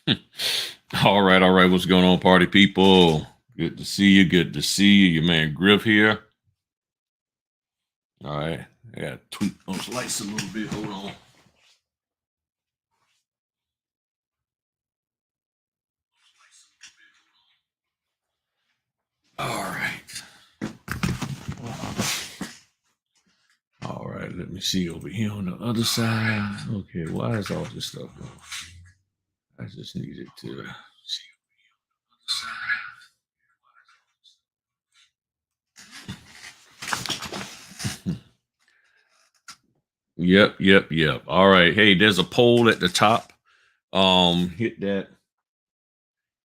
All right, all right. What's going on, party people? Good to see you. Good to see you. Your man Griff here. All right. I got to tweak those lights a little bit. Hold on. All right. All right. Let me see over here on the other side. Okay. Why is all this stuff going? I just needed to see. Yep, yep, yep. All right. Hey, there's a poll at the top. Hit that.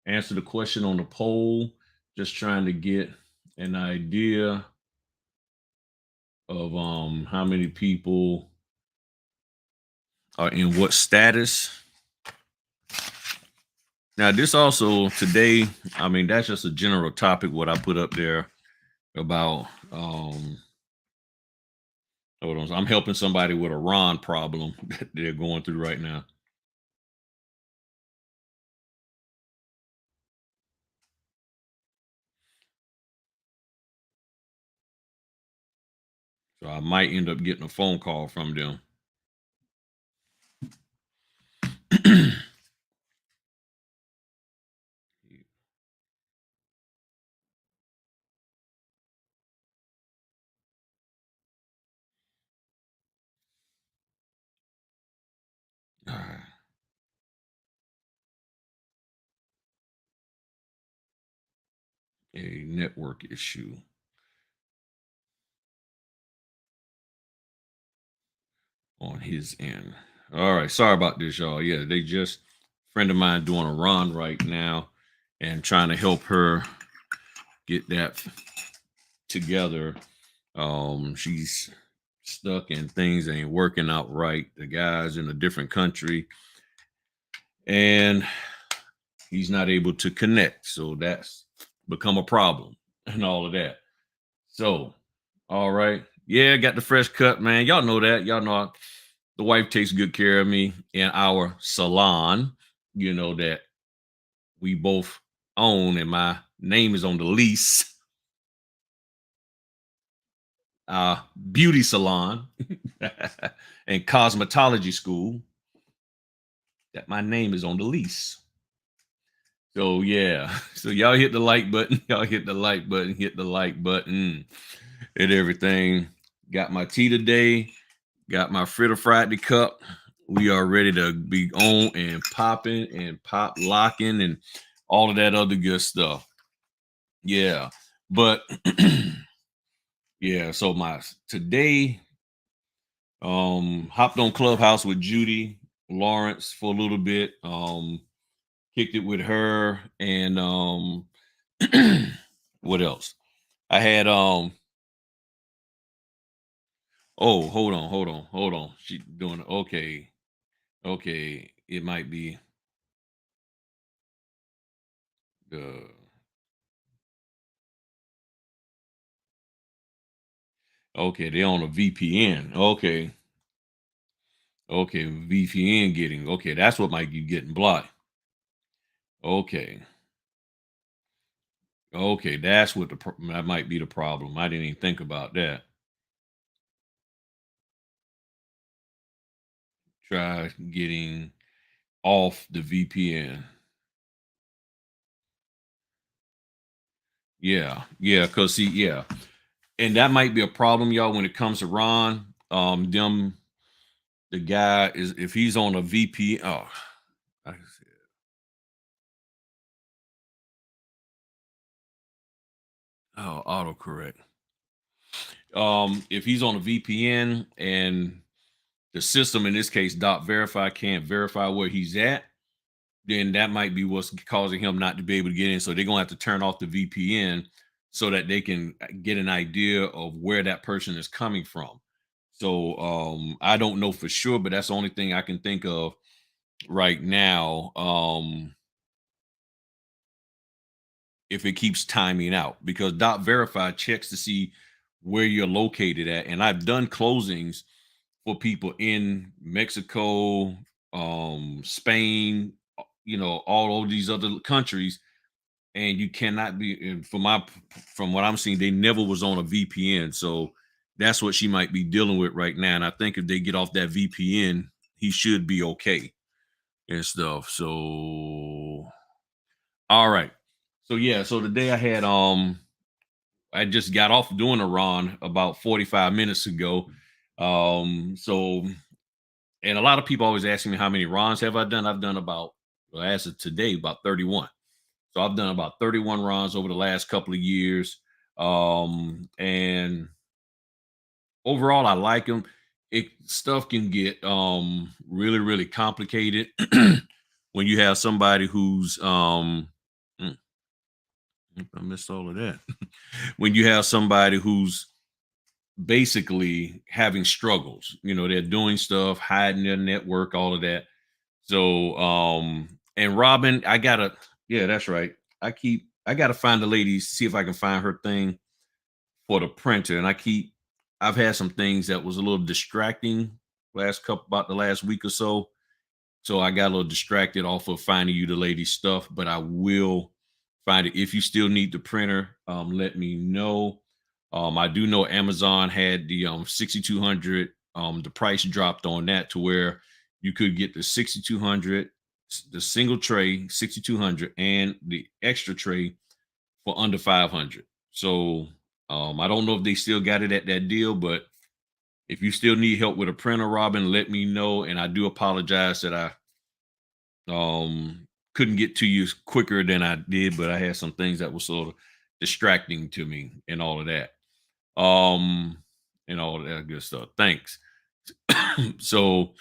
Answer the question on the poll. Just trying to get an idea of how many people are in what status. Now, this also today, I mean, that's just a general topic, what I put up there about hold on. I'm helping somebody with a Ron problem that they're going through right now. So I might end up getting a phone call from them. All right. A network issue on his end. All right. Sorry about this, y'all. Yeah, they just friend of mine doing a run right now and trying to help her get that together. She's stuck and things ain't working out right. The guy's in a different country and he's not able to connect. So that's become a problem and all of that. So, all right. Yeah, got the fresh cut, man. Y'all know that. Y'all know the wife takes good care of me in our salon, that we both own, and my name is on the lease. Beauty salon and cosmetology school that my name is on the lease. So yeah, so y'all hit the like button, y'all hit the like button, hit the like button, and everything. Got my tea today, got my Fritter Friday cup. We are ready to be on and popping and pop locking and all of that other good stuff. Yeah, but yeah. So my today, hopped on Clubhouse with Judi Lawrence for a little bit. Kicked it with her and what else? I had oh, hold on. She doing okay. Okay. It might be the okay, they on a VPN. Okay. Okay, VPN getting okay, that's what might be getting blocked. Okay. Okay, that's what that might be the problem. I didn't even think about that. Try getting off the VPN. Yeah, yeah, cause see, yeah, and that might be a problem, y'all, when it comes to Ron. The guy is if he's on a VP. Oh, I said, oh, autocorrect. If he's on a VPN and the system in this case dot verify can't verify where he's at, then that might be what's causing him not to be able to get in. So they're gonna have to turn off the VPN so that they can get an idea of where that person is coming from. So I don't know for sure, but that's the only thing I can think of right now. If it keeps timing out because dot verify checks to see where you're located at. And I've done closings for people in Mexico, Spain, all of these other countries, and you cannot be. And from what I'm seeing, they never was on a VPN, so that's what she might be dealing with right now. And I think if they get off that VPN, he should be okay and stuff. So, all right. So yeah, so today I just got off doing a run about 45 minutes ago. So and a lot of people always asking me how many runs have I done. I've done about, well, as of today, about 31. So I've done about 31 runs over the last couple of years. And overall I like them. It Stuff can get really, really complicated when you have somebody who's mm, I missed all of that. When you have somebody who's basically having struggles, they're doing stuff, hiding their network, all of that. So and Robin, yeah, that's right. I gotta find the lady, see if I can find her thing for the printer. And I've had some things that was a little distracting about the last week or so. So I got a little distracted off of finding you the lady stuff, but I will find it. If you still need the printer, let me know. I do know Amazon had the 6200. The price dropped on that to where you could get the 6200, the single tray 6200, and the extra tray for under 500. So I don't know if they still got it at that deal, but if you still need help with a printer, Robin, let me know. And I do apologize that I couldn't get to you quicker than I did, but I had some things that were sort of distracting to me and all of that. Um and all of that good stuff. Thanks. So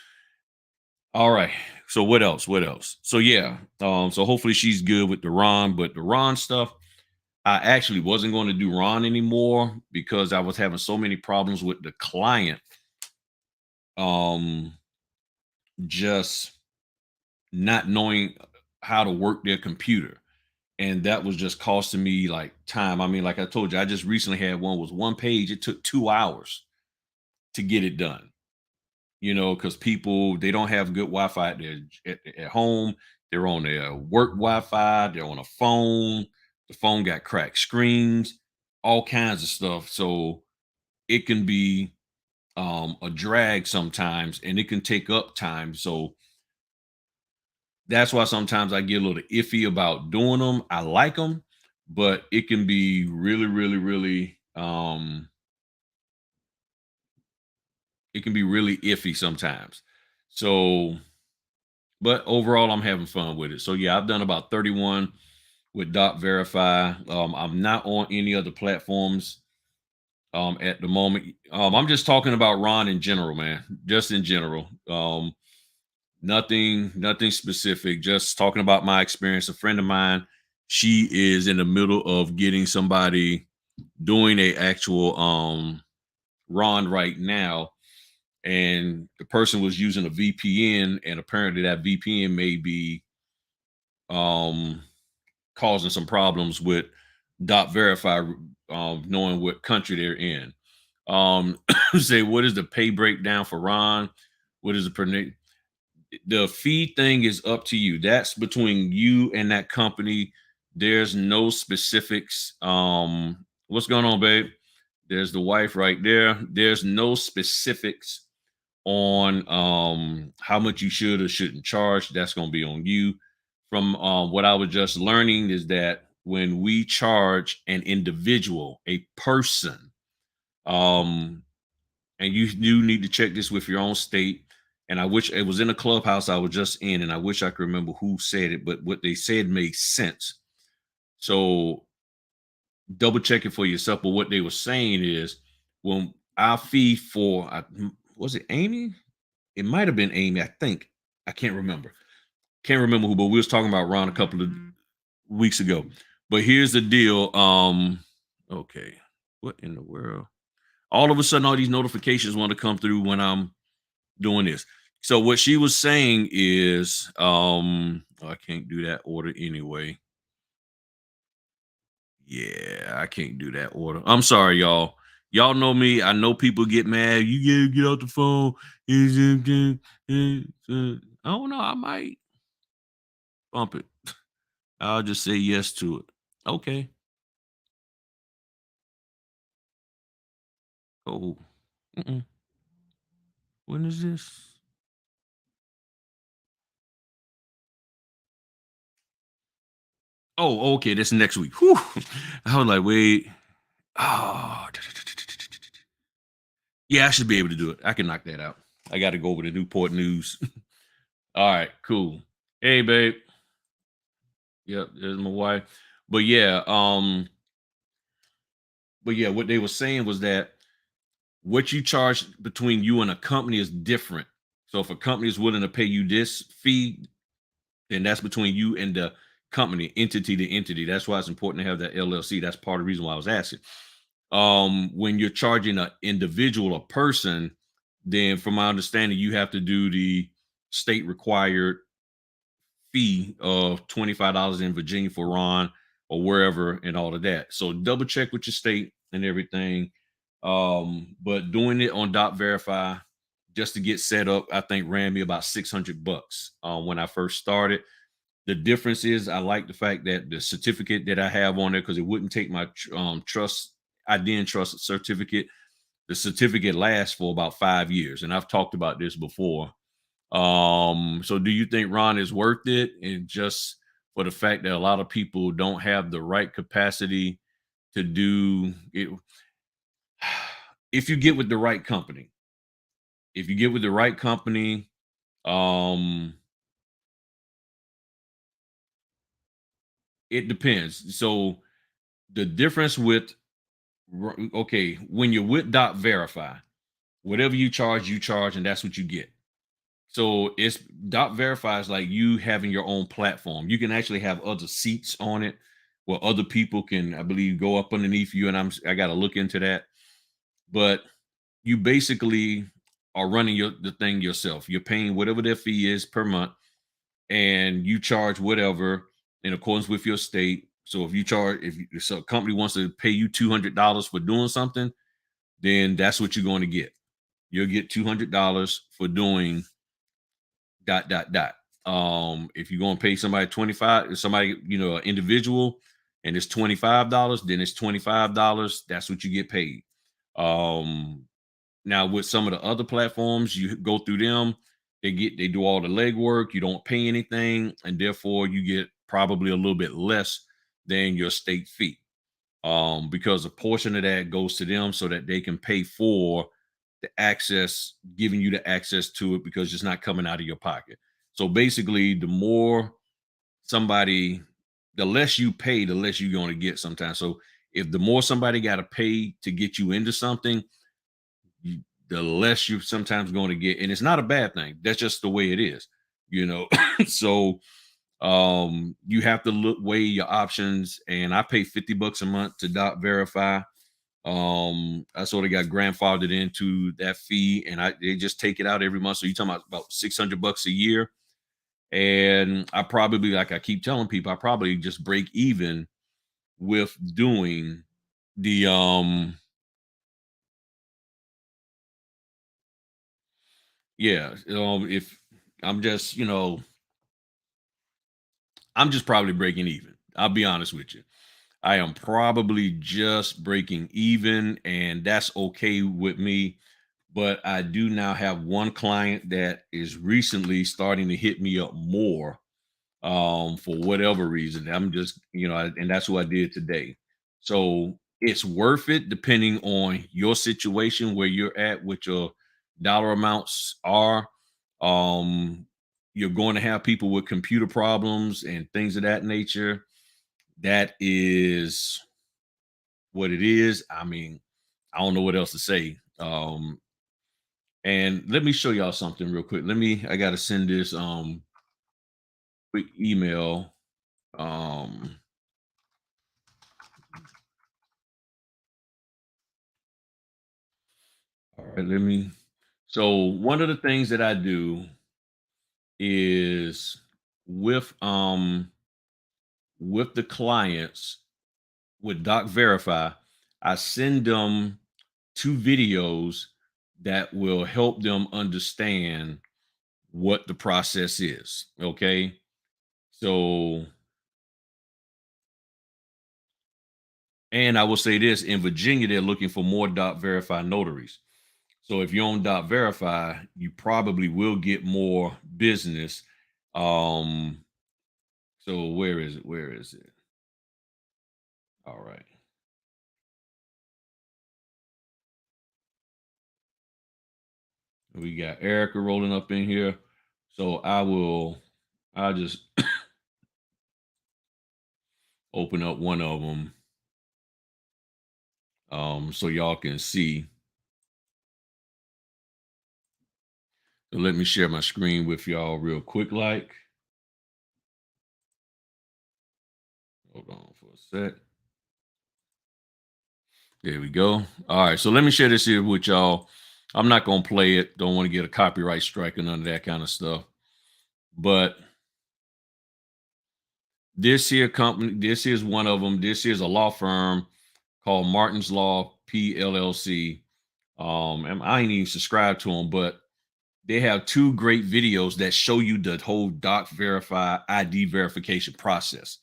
all right. So what else? What else? So yeah. So hopefully she's good with the Ron, but the Ron stuff, I actually wasn't going to do Ron anymore because I was having so many problems with the client. Um just not knowing how to work their computer. And that was just costing me like time. I mean, like I told you, I just recently had one was one page. It took 2 hours to get it done. Because people they don't have good Wi-Fi at home. They're on their work Wi-Fi. They're on a phone. The phone got cracked screens, all kinds of stuff. So it can be a drag sometimes, and it can take up time. So that's why sometimes I get a little iffy about doing them. I like them, but it can be really, really, really, it can be really iffy sometimes. So, but overall, I'm having fun with it. So yeah, I've done about 31 with Dot Verify. I'm not on any other platforms at the moment. I'm just talking about Ron in general, man. Just in general. Nothing specific, just talking about my experience. A friend of mine, she is in the middle of getting somebody doing a actual Ron right now, and the person was using a VPN, and apparently that VPN may be um causing some problems with dot verify, knowing what country they're in. Say, what is the pay breakdown for Ron? What is the fee thing is up to you. That's between you and that company. There's no specifics. What's going on, babe? There's the wife right there. There's no specifics on how much you should or shouldn't charge. That's going to be on you. From what I was just learning is that when we charge an individual, a person, um, and you do need to check this with your own state. And I wish it was in a clubhouse I was just in, and I wish I could remember who said it, but what they said made sense. So double check it for yourself. But what they were saying is, when our fee for was it Amy? It might have been Amy. I think I can't remember. Can't remember who, but we was talking about Ron a couple of weeks ago. But here's the deal. Okay, what in the world? All of a sudden, all these notifications want to come through when I'm doing this. So what she was saying is, I can't do that order anyway. Yeah, I can't do that order. I'm sorry, y'all. Y'all know me. I know people get mad. You get out the phone. I don't know. I might. Bump it. I'll just say yes to it. Okay. Oh. Mm-mm. When is this? Oh, okay. That's next week. Whew. I was like, wait. Oh. Yeah, I should be able to do it. I can knock that out. I got to go over to Newport News. All right, cool. Hey, babe. Yep, there's my wife. But yeah, what they were saying was that what you charge between you and a company is different. So if a company is willing to pay you this fee, then that's between you and the company, entity to entity. That's why it's important to have that LLC. That's part of the reason why I was asking. When you're charging an individual, a person, then from my understanding, you have to do the state required fee of $25 in Virginia for Ron or wherever and all of that. So double check with your state and everything. But doing it on dot verify just to get set up, I think ran me about 600 bucks when I first started. The difference is I like the fact that the certificate that I have on there, because it wouldn't take my trust ID and trust certificate. The certificate lasts for about 5 years. And I've talked about this before. So do you think Ron is worth it? And just for the fact that a lot of people don't have the right capacity to do it, if you get with the right company, if you get with the right company, um, it depends. So the difference with okay, when you're with dot verify, whatever you charge, and that's what you get. So it's dot verify is like you having your own platform. You can actually have other seats on it where other people can, I believe, go up underneath you. And I got to look into that. But you basically are running the thing yourself. You're paying whatever their fee is per month, and you charge whatever in accordance with your state. So if you charge, if a company wants to pay you $200 for doing something, then that's what you're going to get. You'll get $200 for doing dot dot dot. If you're gonna pay somebody 25, if somebody, an individual, and it's $25, then it's $25. That's what you get paid. Um, Now with some of the other platforms, you go through them, they do all the legwork, you don't pay anything, and therefore you get probably a little bit less than your state fee. Because a portion of that goes to them so that they can pay for the access, giving you the access to it because it's not coming out of your pocket. So basically, the more somebody, the less you pay, the less you're going to get sometimes. So if the more somebody got to pay to get you into something, you, the less you're sometimes going to get. And it's not a bad thing. That's just the way it is, you know. So you have to weigh your options, and I pay 50 bucks a month to dot verify. I sort of got grandfathered into that fee, and they just take it out every month. So you're talking about 600 bucks a year. And I probably, like I keep telling people, I probably just break even with doing the yeah. If I'm just, I'm just probably breaking even. I'll be honest with you. I am probably just breaking even, and that's okay with me. But I do now have one client that is recently starting to hit me up more, for whatever reason. I'm just, and that's what I did today. So it's worth it depending on your situation, where you're at, what your dollar amounts are. Um, you're going to have people with computer problems and things of that nature. That is what it is. I mean, I don't know what else to say. And let me show y'all something real quick. I gotta send this quick email. Um, all right, so one of the things that I do is with with the clients with Doc Verify, I send them two videos that will help them understand what the process is. Okay. So, and I will say this, in Virginia, they're looking for more verify notaries. So if you're on verify, you probably will get more business. Um, so where is it? Where is it? All right. We got Erica rolling up in here. So I'll just open up one of them so y'all can see. So let me share my screen with y'all real quick like. Hold on for a sec. There we go. All right, so let me share this here with y'all. I'm not gonna play it. Don't want to get a copyright strike or none of that kind of stuff. But this here company, this is one of them. This is a law firm called Martin's Law PLLC. And I ain't even subscribed to them, but they have two great videos that show you the whole doc verify ID verification process.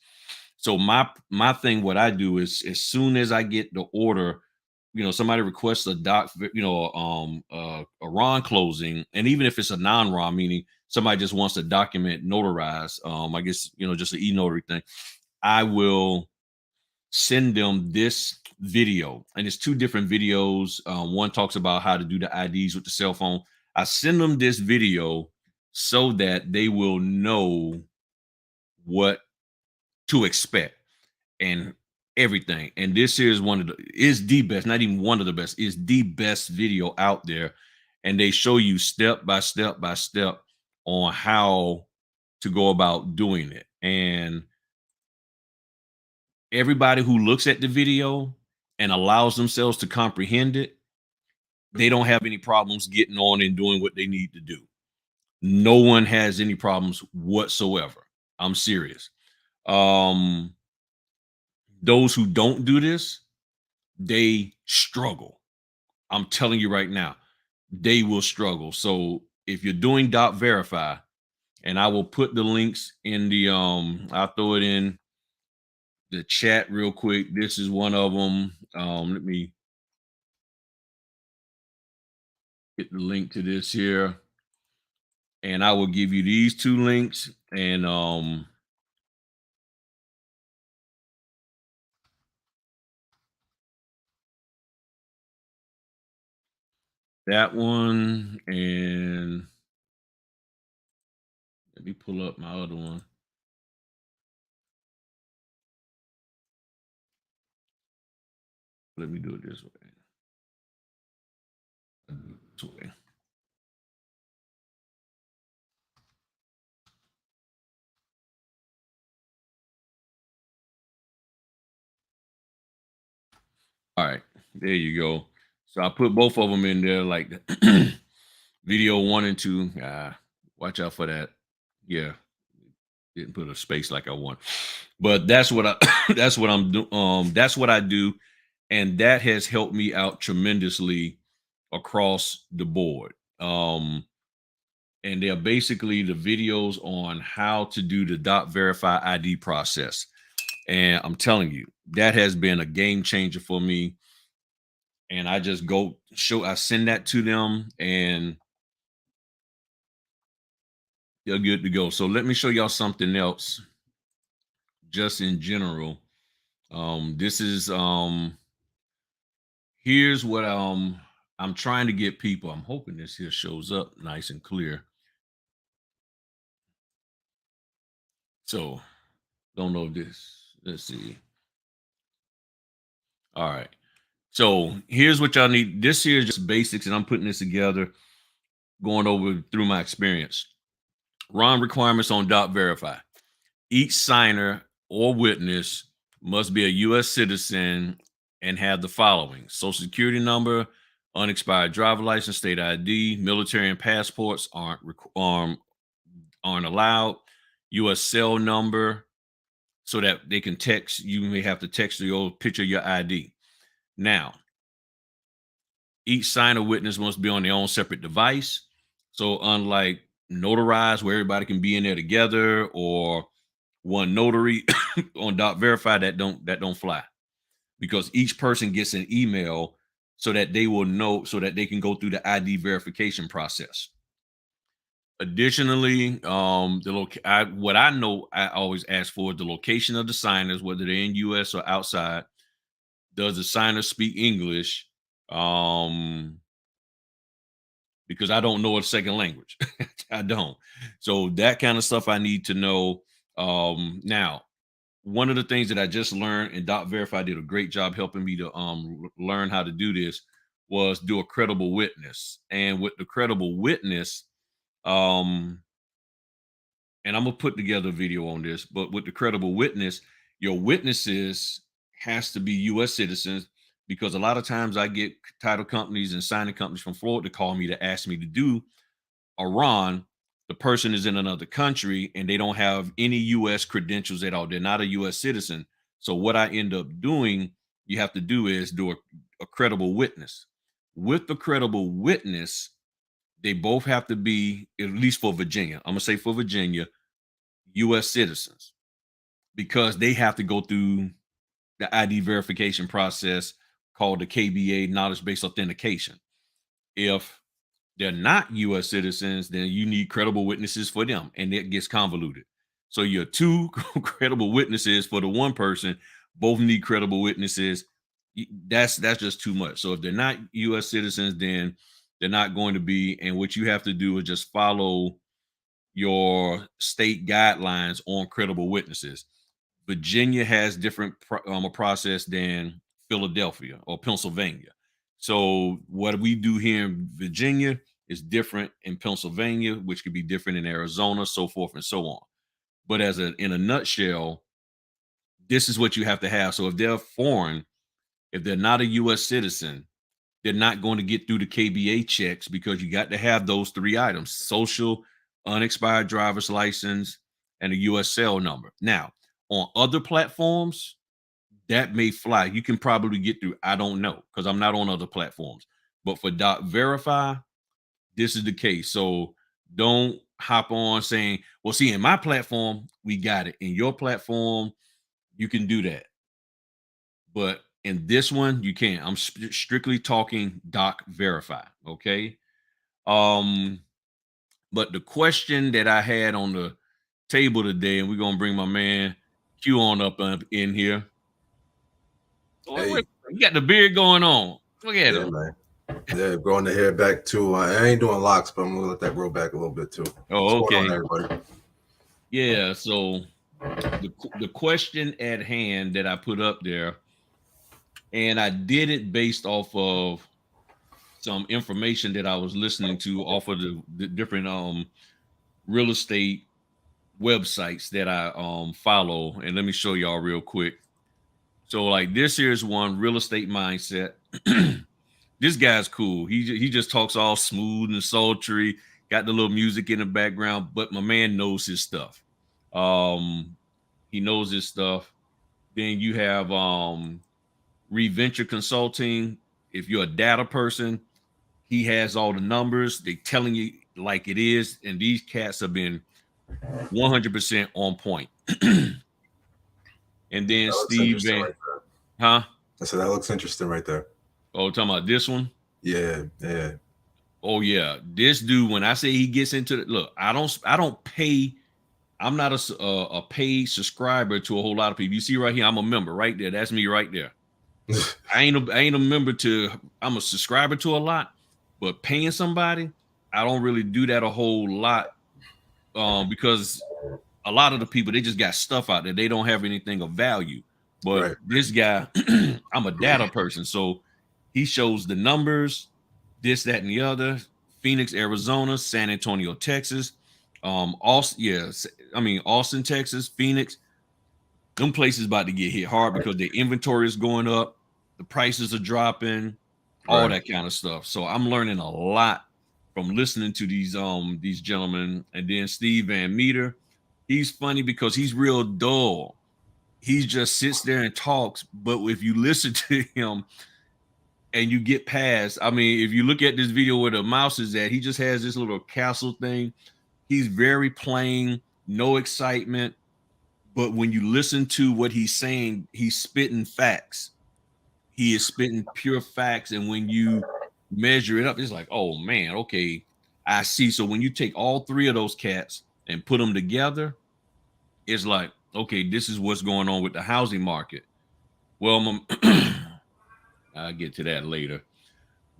So my thing, what I do is as soon as I get the order, somebody requests a a RON closing, and even if it's a non-RON, meaning somebody just wants a document notarized, I guess just an e-notary thing, I will send them this video, and it's two different videos. One talks about how to do the IDs with the cell phone. I send them this video so that they will know what to expect and everything. And this is is the best, not even one of the best, is the best video out there. And they show you step by step by step on how to go about doing it. And everybody who looks at the video and allows themselves to comprehend it, they don't have any problems getting on and doing what they need to do. No one has any problems whatsoever. I'm serious. Um, those who don't do this, they struggle. I'm telling you right now, they will struggle. So if you're doing verify, and I will put the links in I'll throw it in the chat real quick. This is one of them. Let me get the link to this here, and I will give you these two links, and that one, and let me pull up my other one. Let me do it this way. This way. All right, there you go. So I put both of them in there, like video 1 and 2. Watch out for that. Yeah, didn't put a space like I want, but that's what I that's what I'm doing. That's what I do, and that has helped me out tremendously across the board. And they're basically the videos on how to do the verify ID process. And I'm telling you, that has been a game changer for me. And I just I send that to them, and they're good to go. So let me show y'all something else, just in general. This is here's what I'm trying to get people. I'm hoping this here shows up nice and clear. So don't know if this. Let's see. All right. So here's what y'all need. This here is just basics, and I'm putting this together, going over through my experience. RON requirements on verify. Each signer or witness must be a U.S. citizen and have the following: Social Security number, unexpired driver license, state ID, military and passports aren't allowed, U.S. cell number, so that they can text. You may have to text your picture of your ID. Now, each signer witness must be on their own separate device. So unlike notarized, where everybody can be in there together, or one notary on .verify, that don't fly, because each person gets an email so that they will know, so that they can go through the ID verification process. Additionally, what I know I always ask for is the location of the signers, whether they're in US or outside. Does the signer speak English? Because I don't know a second language. I don't. So that kind of stuff I need to know. Now, one of the things that I just learned, and Verify did a great job helping me to learn how to do this, was do a credible witness. And with the credible witness, um, and I'm gonna put together a video on this, but with the credible witness, your witnesses has to be US citizens, because a lot of times I get title companies and signing companies from Florida to call me to ask me to do Iran. The person is in another country and they don't have any US credentials at all. They're not a US citizen. So what I end up doing, you have to do is do a credible witness. With the credible witness, they both have to be, at least for Virginia, I'm gonna say for Virginia, US citizens, because they have to go through the ID verification process called the KBA, knowledge based authentication. If they're not US citizens, then you need credible witnesses for them, and it gets convoluted. So your two credible witnesses for the one person both need credible witnesses. That's just too much. So if they're not US citizens, then they're not going to be. And what you have to do is just follow your state guidelines on credible witnesses. Virginia has different a process than Philadelphia or Pennsylvania. So what we do here in Virginia is different in Pennsylvania, which could be different in Arizona, so forth and so on. But in a nutshell, this is what you have to have. So if they're foreign, if they're not a U.S. citizen, they're not going to get through the KBA checks, because you got to have those three items: social, unexpired driver's license, and a US cell number. Now, on other platforms, that may fly. You can probably get through. I don't know, because I'm not on other platforms. But for Verify, this is the case. So don't hop on saying, well, see, in my platform, we got it. In your platform, you can do that. But in this one, you can't. I'm strictly talking Verify. Okay. But the question that I had on the table today, and we're gonna bring my man Q on up in here. Hey. You got the beard going on. Look at him. Man. Yeah, growing the hair back too. I ain't doing locks, but I'm gonna let that grow back a little bit too. Oh, What's okay. going on, everybody? Yeah, so the question at hand that I put up there, and I did it based off of some information that I was listening to off of the different real estate websites that I follow. And let me show y'all real quick. So like this here's one, Real Estate Mindset. This guy's cool. He just talks all smooth and sultry, got the little music in the background, but my man knows his stuff. He knows his stuff. Then you have Reventure Consulting. If you're a data person, he has all the numbers. They telling you like it is, and these cats have been 100% on point. And then Steve Van, right huh? I said that looks interesting right there. Oh, talking about this one? Yeah. Oh yeah, this dude. When I say he gets into the look, I don't pay. I'm not a paid subscriber to a whole lot of people. You see right here, I'm a member right there. That's me right there. I ain't a member to. I'm a subscriber to a lot, but paying somebody, I don't really do that a whole lot. Because a lot of the people, they just got stuff out there. They don't have anything of value. But this guy, I'm a data person, so he shows the numbers, this, that, and the other. Phoenix, Arizona, San Antonio, Texas, Austin, Texas, Phoenix. Them places about to get hit hard because the inventory is going up, the prices are dropping, all that kind of stuff. So I'm learning a lot from listening to these gentlemen. And then Steve Van Meter, he's funny because he's real dull. He just sits there and talks, but if you listen to him and you get past, I mean, if you look at this video where the mouse is at, he just has this little castle thing. He's very plain, no excitement, But when you listen to what he's saying, he's spitting facts. He is spitting pure facts. And when you measure it up, it's like, oh man, okay, I see. So when you take all three of those cats and put them together, it's like, okay, this is what's going on with the housing market. Well, I'll get to that later.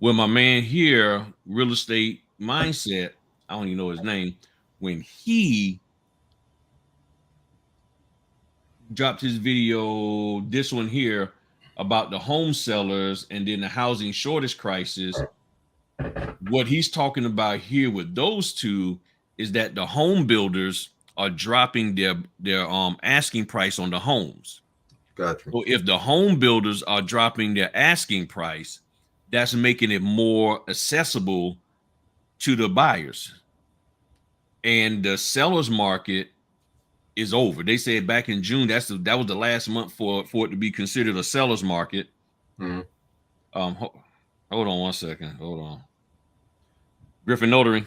Well, my man here, real estate mindset, I don't even know his name, when he dropped his video, this one here, about the home sellers and then the housing shortage crisis. What he's talking about here with those two is that the home builders are dropping their asking price on the homes. Gotcha. So if the home builders are dropping their asking price, that's making it more accessible to the buyers. And the sellers market is over. They said back in June, that was the last month for it to be considered a seller's market. Mhm. Hold on one second. Hold on. Griffin Notary.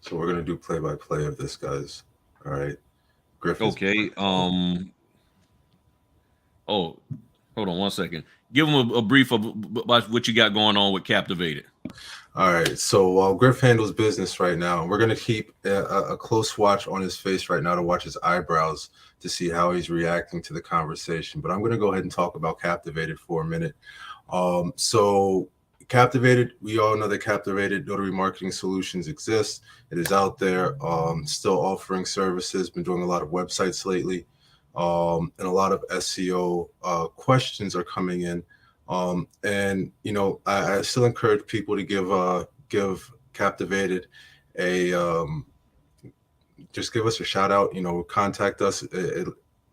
So we're gonna do play-by-play of this, guys. All right. Griffin. Okay. Oh, hold on one second. Give them a brief about what you got going on with Captivated. All right. So while Griff handles business right now, we're gonna keep a close watch on his face right now to watch his eyebrows to see how he's reacting to the conversation. But I'm gonna go ahead and talk about Captivated for a minute. So Captivated, we all know that Captivated Notary Marketing Solutions exists. It is out there, still offering services, been doing a lot of websites lately, and a lot of SEO questions are coming in. And you know, I still encourage people to give Captivated a just give us a shout out. You know, contact us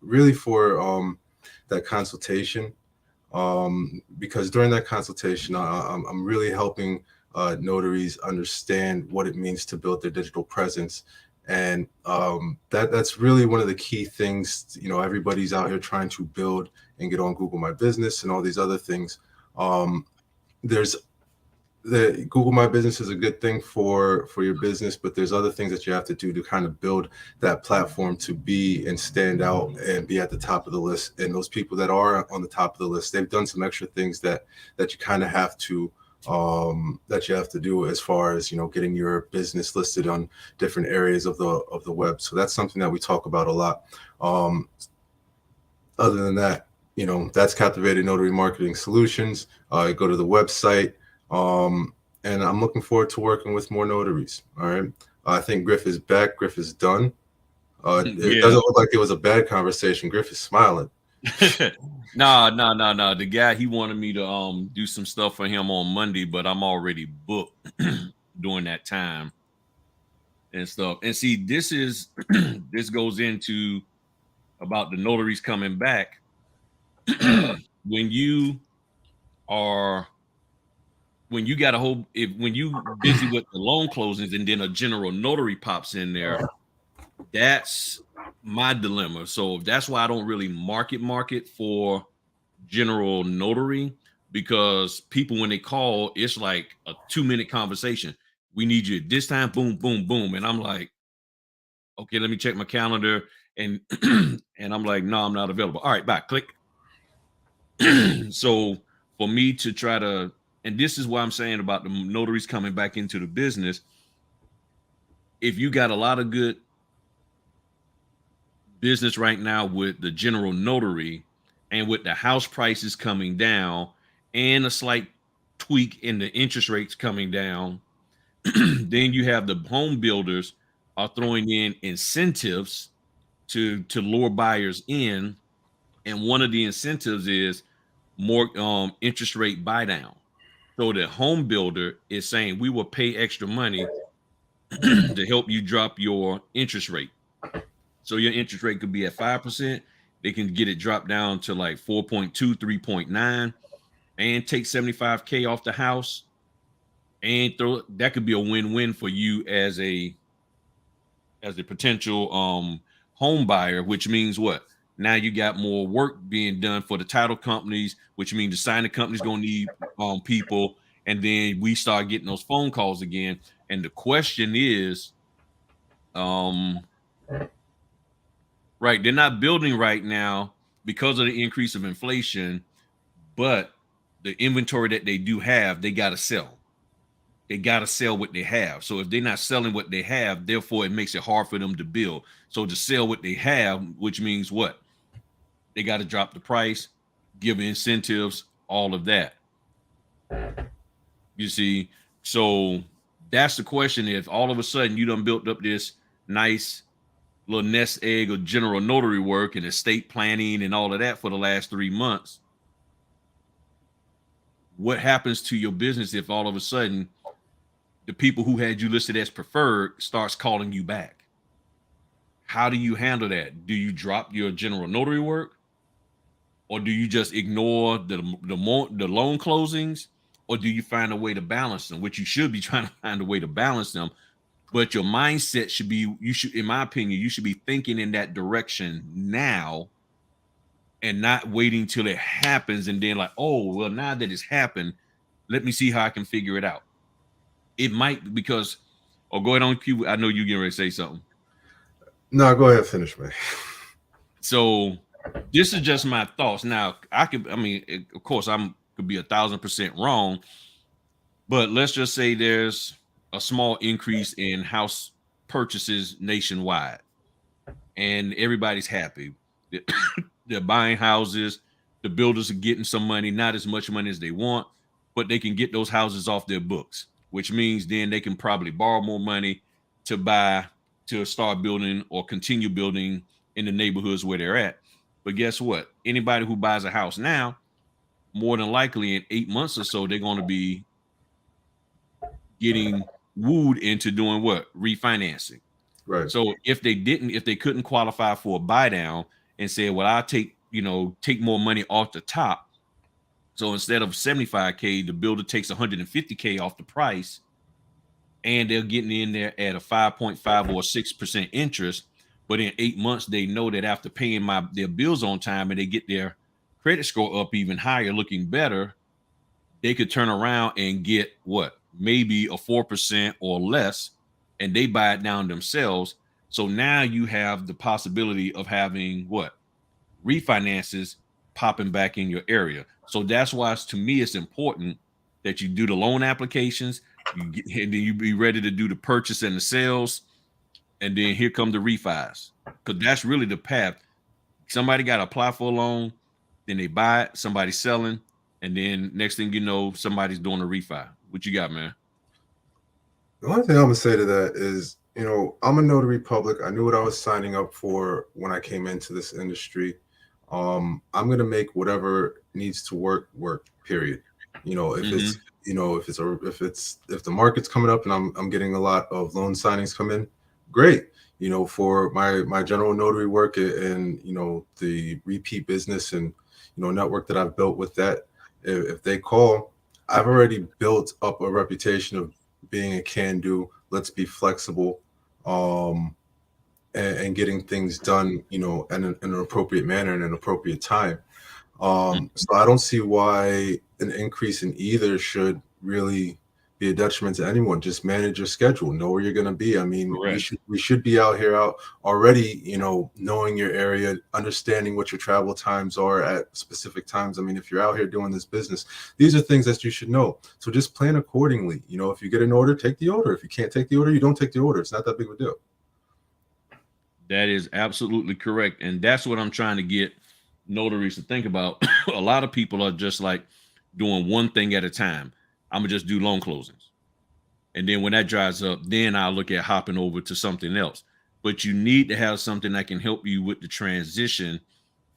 really for that consultation. Because during that consultation, I'm really helping notaries understand what it means to build their digital presence. And that's really one of the key things. You know, everybody's out here trying to build and get on Google My Business and all these other things. There's the Google My Business is a good thing for your business, but there's other things that you have to do to kind of build that platform to be and stand out and be at the top of the list. And those people that are on the top of the list, they've done some extra things that you kind of have to do as far as, you know, getting your business listed on different areas of the web. So that's something that we talk about a lot. Other than that, you know, that's Captivated Notary Marketing Solutions. Go to the website. And I'm looking forward to working with more notaries. All right. I think Griff is back. Griff is done. It doesn't look like it was a bad conversation. Griff is smiling. No. The guy, he wanted me to do some stuff for him on Monday, but I'm already booked during that time and stuff. And see, this this goes into about the notaries coming back. when you got a whole, when you busy with the loan closings and then a general notary pops in there, that's my dilemma. So that's why I don't really market for general notary, because people, when they call, it's like a 2-minute conversation. We need you at this time, boom, boom, boom. And I'm like, okay, let me check my calendar. And and I'm like, no, I'm not available. All right, bye, click. So for me to try to, and this is why I'm saying about the notaries coming back into the business, if you got a lot of good business right now with the general notary and with the house prices coming down and a slight tweak in the interest rates coming down, then you have the home builders are throwing in incentives to lure buyers in. And one of the incentives is more interest rate buy down. So the home builder is saying, we will pay extra money to help you drop your interest rate. So your interest rate could be at 5%. They can get it dropped down to like 4.2, 3.9, and take 75K off the house. And that could be a win-win for you as a potential home buyer, which means what? Now you got more work being done for the title companies, which means the signing company's gonna need people, And then we start getting those phone calls again. And the question is, right, they're not building right now because of the increase of inflation, but the inventory that they do have, they got to sell. They got to sell what they have. So if they're not selling what they have, therefore it makes it hard for them to build. So to sell what they have, which means what? They got to drop the price, give incentives, all of that. You see, so that's the question. If all of a sudden you done built up this nice little nest egg of general notary work and estate planning and all of that for the last 3 months, what happens to your business if all of a sudden the people who had you listed as preferred starts calling you back? How do you handle that? Do you drop your general notary work, or do you just ignore the loan closings, or do you find a way to balance them? Which you should be trying to find a way to balance them. But your mindset should be, you should, in my opinion, you should be thinking in that direction now and not waiting till it happens and then like, oh, well, now that it's happened, let me see how I can figure it out. It might, because, or go ahead on cue. I know you're getting ready to say something. No, go ahead, finish, man. So this is just my thoughts. Now, of course, could be 1,000% wrong, but let's just say there's a small increase in house purchases nationwide, and everybody's happy. They're buying houses. The builders are getting some money, not as much money as they want, but they can get those houses off their books, which means then they can probably borrow more money to start building or continue building in the neighborhoods where they're at. But guess what? Anybody who buys a house now, more than likely in 8 months or so, they're going to be getting wooed into doing what? Refinancing. Right. So if they couldn't qualify for a buy down and say, well, I'll take more money off the top. So instead of 75K, the builder takes 150K off the price, and they're getting in there at a 5.5 or 6% interest. But in 8 months, they know that after paying their bills on time and they get their credit score up even higher, looking better, they could turn around and get what? Maybe a 4% or less, and they buy it down themselves. So now you have the possibility of having what? Refinances popping back in your area. So that's why, to me, it's important that you do the loan applications, and then you be ready to do the purchase and the sales, and then here come the refis, because that's really the path. Somebody got to apply for a loan, then they buy it, somebody's selling, and then next thing you know, somebody's doing a refi. What you got, man? The only thing I'm gonna say to that is, I'm a notary public. I knew what I was signing up for when I came into this industry. I'm gonna make whatever needs to work. Period. If the market's coming up and I'm getting a lot of loan signings come in, great. For my general notary work and the repeat business and network that I've built with that, if they call, I've already built up a reputation of being a can-do. Let's be flexible, and getting things done, in an appropriate manner and an appropriate time. So I don't see why an increase in either should really be a detriment to anyone. Just manage your schedule, know where you're going to be. I mean, we should be out already, knowing your area, understanding what your travel times are at specific times. I mean, if you're out here doing this business, these are things that you should know. So just plan accordingly. If you get an order, take the order. If you can't take the order, you don't take the order. It's not that big of a deal. That is absolutely correct. And that's what I'm trying to get notaries to think about. A lot of people are just like doing one thing at a time. I'm gonna just do loan closings, and then when that dries up, then I'll look at hopping over to something else. But you need to have something that can help you with the transition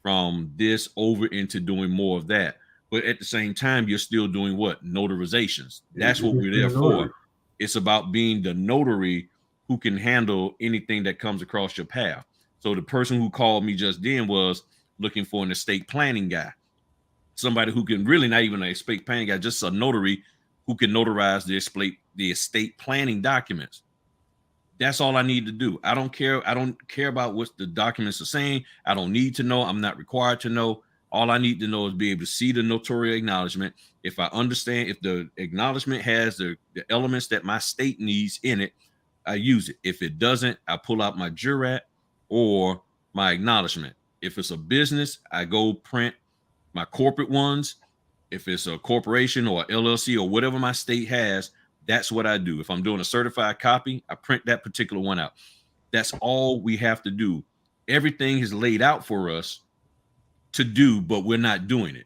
from this over into doing more of that. But at the same time, you're still doing what? Notarizations. That's what we're there for. It's about being the notary who can handle anything that comes across your path. So the person who called me just then was looking for an estate planning guy, somebody who can really not even an estate planning guy, just a notary who can notarize the estate planning documents. That's all I need to do. I don't care. I don't care about what the documents are saying. I don't need to know. I'm not required to know. All I need to know is be able to see the notarial acknowledgement. If I understand, if the acknowledgement has the elements that my state needs in it, I use it. If it doesn't, I pull out my jurat or my acknowledgement. If it's a business, I go print my corporate ones. If it's a corporation or LLC or whatever my state has, that's what I do. If I'm doing a certified copy, I print that particular one out. That's all we have to do. Everything is laid out for us to do, but we're not doing it.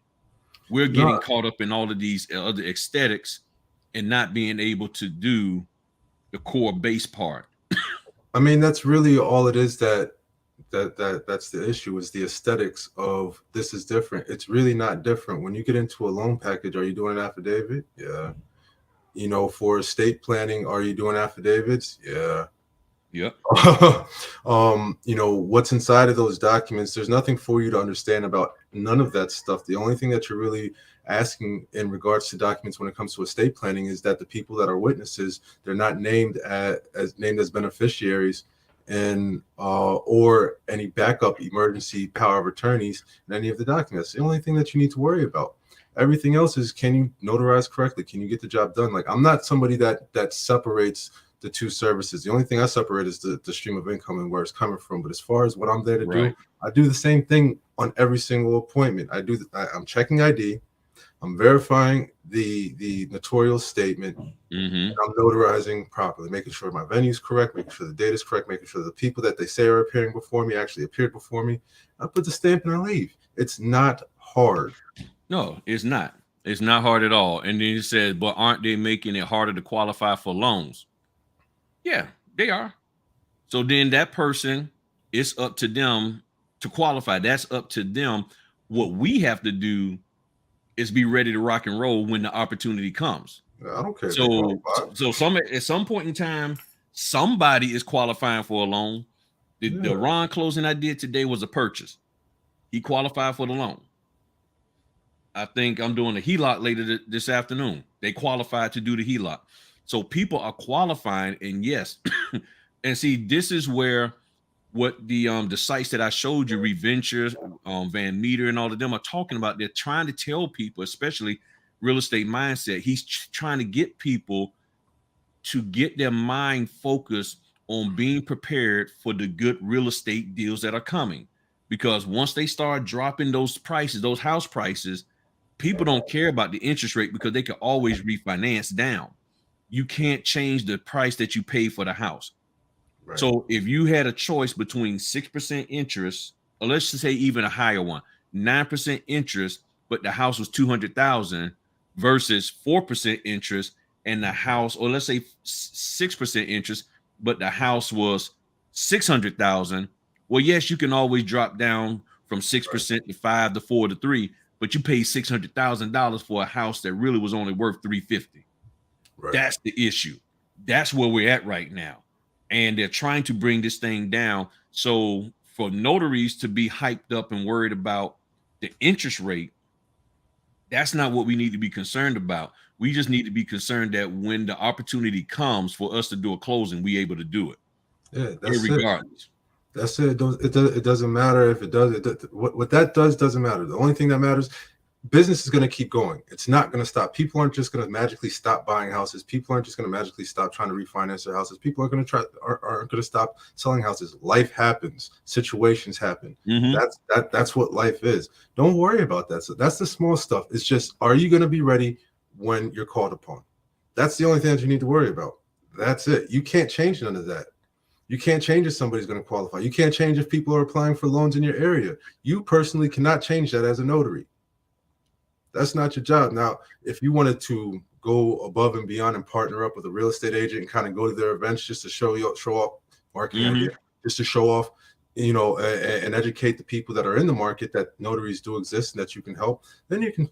We're getting caught up in all of these other aesthetics and not being able to do the core base part. I mean, that's really all it is. That's the issue, is the aesthetics of this is different. It's really not different. When you get into a loan package, are you doing an affidavit? Yeah. You know, for estate planning, are you doing affidavits? Yeah. Yep. You know, what's inside of those documents, there's nothing for you to understand about none of that stuff. The only thing that you're really asking in regards to documents when it comes to estate planning is that the people that are witnesses, they're not named as beneficiaries, and or any backup emergency power of attorneys in any of the documents. The only thing that you need to worry about. Everything else is, can you notarize correctly? Can you get the job done? Like, I'm not somebody that separates the two services. The only thing I separate is the stream of income and where it's coming from. But as far as what I'm there to do, I do the same thing on every single appointment. I'm checking ID, I'm verifying the notarial statement, and I'm notarizing properly, making sure my venue's correct, making sure the date is correct, making sure the people that they say are appearing before me actually appeared before me. I put the stamp and I leave. It's not hard. No, it's not. It's not hard at all. And then he said, but aren't they making it harder to qualify for loans? Yeah, they are. So then that person, it's up to them to qualify. That's up to them. What we have to do is be ready to rock and roll when the opportunity comes. I don't care. So at some point in time, somebody is qualifying for a loan. The Ron closing I did today was a purchase. He qualified for the loan. I think I'm doing a HELOC later this afternoon. They qualified to do the HELOC. So people are qualifying, and yes, and see, this is where what the sites that I showed you, Reventures, Van Meter, and all of them are talking about. They're trying to tell people, especially real estate mindset. He's trying to get people to get their mind focused on being prepared for the good real estate deals that are coming. Because once they start dropping those prices, those house prices, people don't care about the interest rate because they can always refinance down. You can't change the price that you pay for the house. Right. So if you had a choice between 6% interest, or let's just say even a higher one, 9% interest, but the house was 200,000 versus 4% interest and the house, or let's say 6% interest, but the house was 600,000. Well, yes, you can always drop down from 6% to 5 to 4 to 3, but you paid $600,000 for a house that really was only worth $350,000. Right. That's the issue. That's where we're at right now. And they're trying to bring this thing down. So for notaries to be hyped up and worried about the interest rate, that's not what we need to be concerned about. We just need to be concerned that when the opportunity comes for us to do a closing, we able to do it. Yeah, that's regardless. That's it. It doesn't matter if it does. What that doesn't matter. The only thing that matters, business is going to keep going. It's not going to stop. People aren't just going to magically stop buying houses. People aren't just going to magically stop trying to refinance their houses. People aren't going to stop selling houses. Life happens. Situations happen. That's what life is. Don't worry about that. So that's the small stuff. It's just, are you going to be ready when you're called upon? That's the only thing that you need to worry about. That's it. You can't change none of that. You can't change if somebody's going to qualify. You can't change if people are applying for loans in your area. You personally cannot change that as a notary. That's not your job. Now, if you wanted to go above and beyond and partner up with a real estate agent and kind of go to their events just to show off marketing idea, just to show off, and educate the people that are in the market that notaries do exist and that you can help, then you can,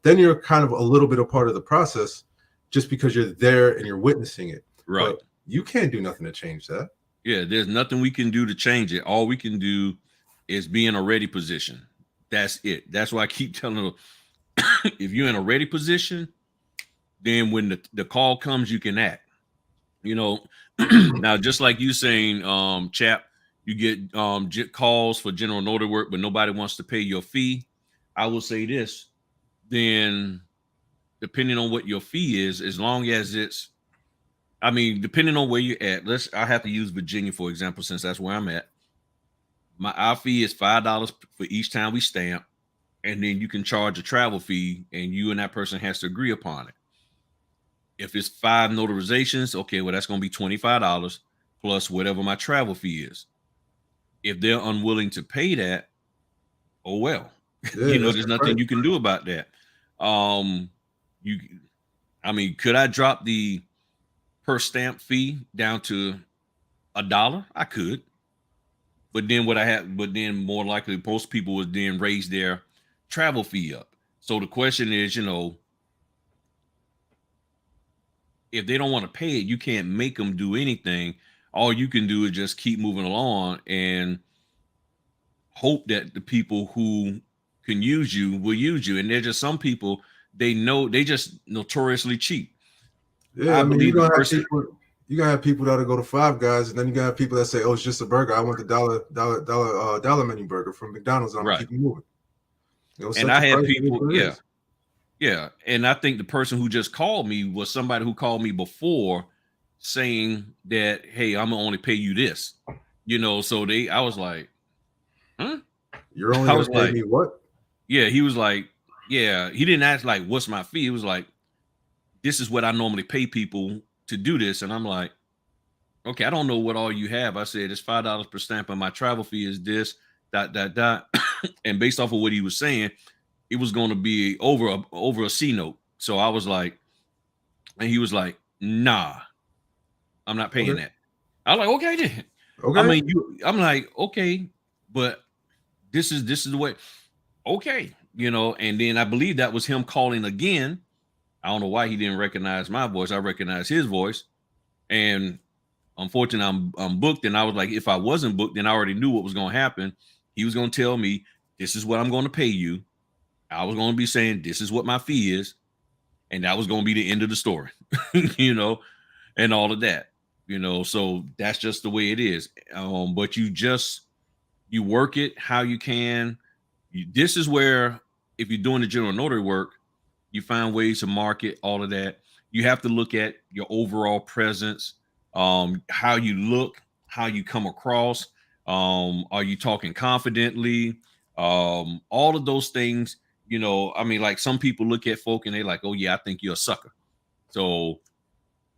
then you're kind of a little bit a part of the process just because you're there and you're witnessing it. Right. But you can't do nothing to change that. Yeah, there's nothing we can do to change it. All we can do is be in a ready position. That's it. That's why I keep telling them, if you're in a ready position, then when the call comes, you can act. Now, just like you saying, Chap, you get calls for general notary work, but nobody wants to pay your fee. I will say this, then depending on what your fee is, as long as it's, I mean, depending on where you're at, I have to use Virginia, for example, since that's where I'm at. Our fee is $5 for each time we stamp, and then you can charge a travel fee, and you and that person has to agree upon it. If it's 5 notarizations, okay, well, that's going to be $25 plus whatever my travel fee is. If they're unwilling to pay that, oh well. Yeah, that's There's right. nothing you can do about that. You, I mean, could I drop the per stamp fee down to $1? I could, but then but then more likely most people would then raise their travel fee up. So the question is, if they don't want to pay it, you can't make them do anything. All you can do is just keep moving along and hope that the people who can use you will use you. And there's just some people, they just notoriously cheap. Yeah, I I mean, believe the person, you're gonna have people that'll go to Five Guys, and then you're gonna have people that say, "Oh, it's just a burger. I want the dollar menu burger from McDonald's." And I'm gonna right? keep it moving. And Set I your had price. It is people, what it yeah, is. yeah. And I think the person who just called me was somebody who called me before saying that, hey, I'm gonna only pay you this. So I was like, huh? You're only I gonna was pay like, me what? yeah, he was like, yeah, he didn't ask like what's my fee. He was like, this is what I normally pay people to do this. And I'm like, okay, I don't know what all you have. I said it's $5 per stamp, and my travel fee is this, dot, dot, dot. And based off of what he was saying, it was going to be over a C note. So I was like, and he was like, nah, I'm not paying Okay, that. I was like, okay, then. I okay. mean, I'm like, okay, but this is the way. Okay, and then I believe that was him calling again. I don't know why he didn't recognize my voice. I recognized his voice, and unfortunately, I'm booked. And I was like, if I wasn't booked, then I already knew what was going to happen. He was going to tell me, this is what I'm going to pay you. I was going to be saying, this is what my fee is. And that was going to be the end of the story, and all of that, so that's just the way it is. But you work it how you can. This is where, if you're doing the general notary work, you find ways to market all of that. You have to look at your overall presence, how you look, how you come across. Are you talking confidently? All of those things, I mean, like some people look at folk and they're like, oh, yeah, I think you're a sucker. So,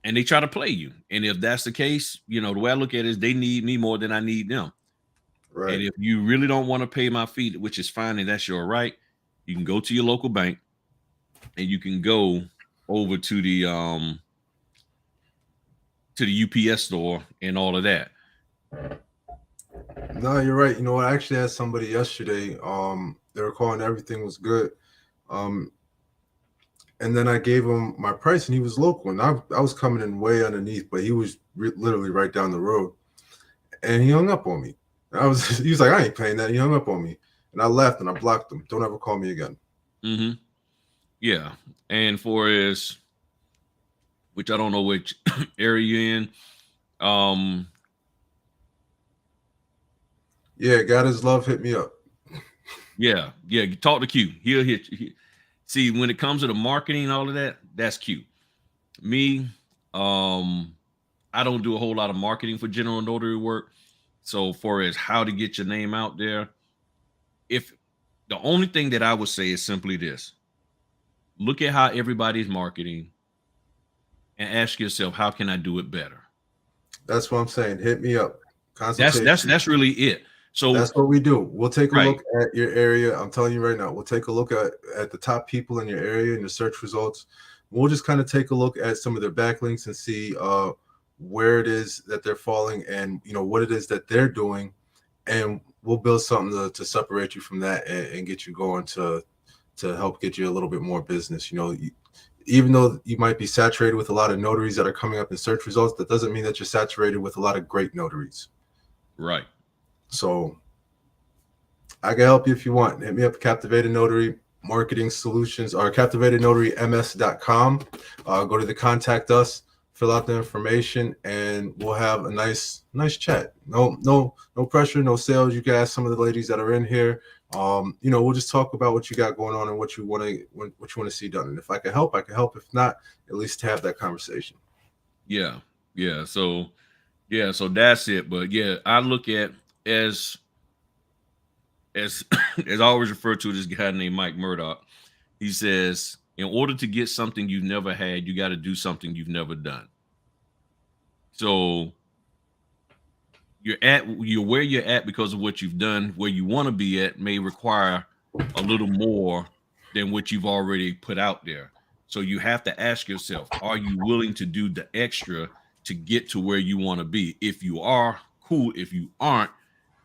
and they try to play you. And if that's the case, the way I look at it is they need me more than I need them. Right. And if you really don't want to pay my fee, which is fine, and that's your right, you can go to your local bank and you can go over to the UPS store and all of that. No, you're right. You know what? I actually had somebody yesterday. They were calling everything was good. And then I gave him my price, and he was local, and I was coming in way underneath, but he was literally right down the road, and he hung up on me. He was like, I ain't paying that. He hung up on me, and I left, and I blocked him. Don't ever call me again. Mm-hmm. Yeah, and which I don't know which area you're in. Yeah, God is love. Hit me up. Yeah. Talk to Q. He'll hit you. See, when it comes to the marketing and all of that, that's Q. Me, I don't do a whole lot of marketing for general notary work. So, far as how to get your name out there, if the only thing that I would say is simply this: look at how everybody's marketing and ask yourself, how can I do it better? That's what I'm saying. Hit me up. Consultation. That's really it. So that's what we do. We'll take a right. look at your area. I'm telling you right now, we'll take a look at the top people in your area and your search results. We'll just kind of take a look at some of their backlinks and see where it is that they're falling, and what it is that they're doing, and we'll build something to separate you from that and get you going to help get you a little bit more business. Even though you might be saturated with a lot of notaries that are coming up in search results, that doesn't mean that you're saturated with a lot of great notaries. Right. So I can help you if you want. Hit me up, Captivated Notary Marketing Solutions, or captivatednotaryms.com. Go to the contact us, fill out the information, and we'll have a nice chat. No pressure, no sales. You can ask some of the ladies that are in here. We'll just talk about what you got going on and what you want to see done. And if I can help, I can help. If not, at least have that conversation. Yeah. So that's it. But yeah, I look at as as I always refer to this guy named Mike Murdoch. He says, in order to get something you've never had, you got to do something you've never done. So you're where you're at because of what you've done. Where you want to be at may require a little more than what you've already put out there. So you have to ask yourself, are you willing to do the extra to get to where you want to be? If you are, cool. If you aren't,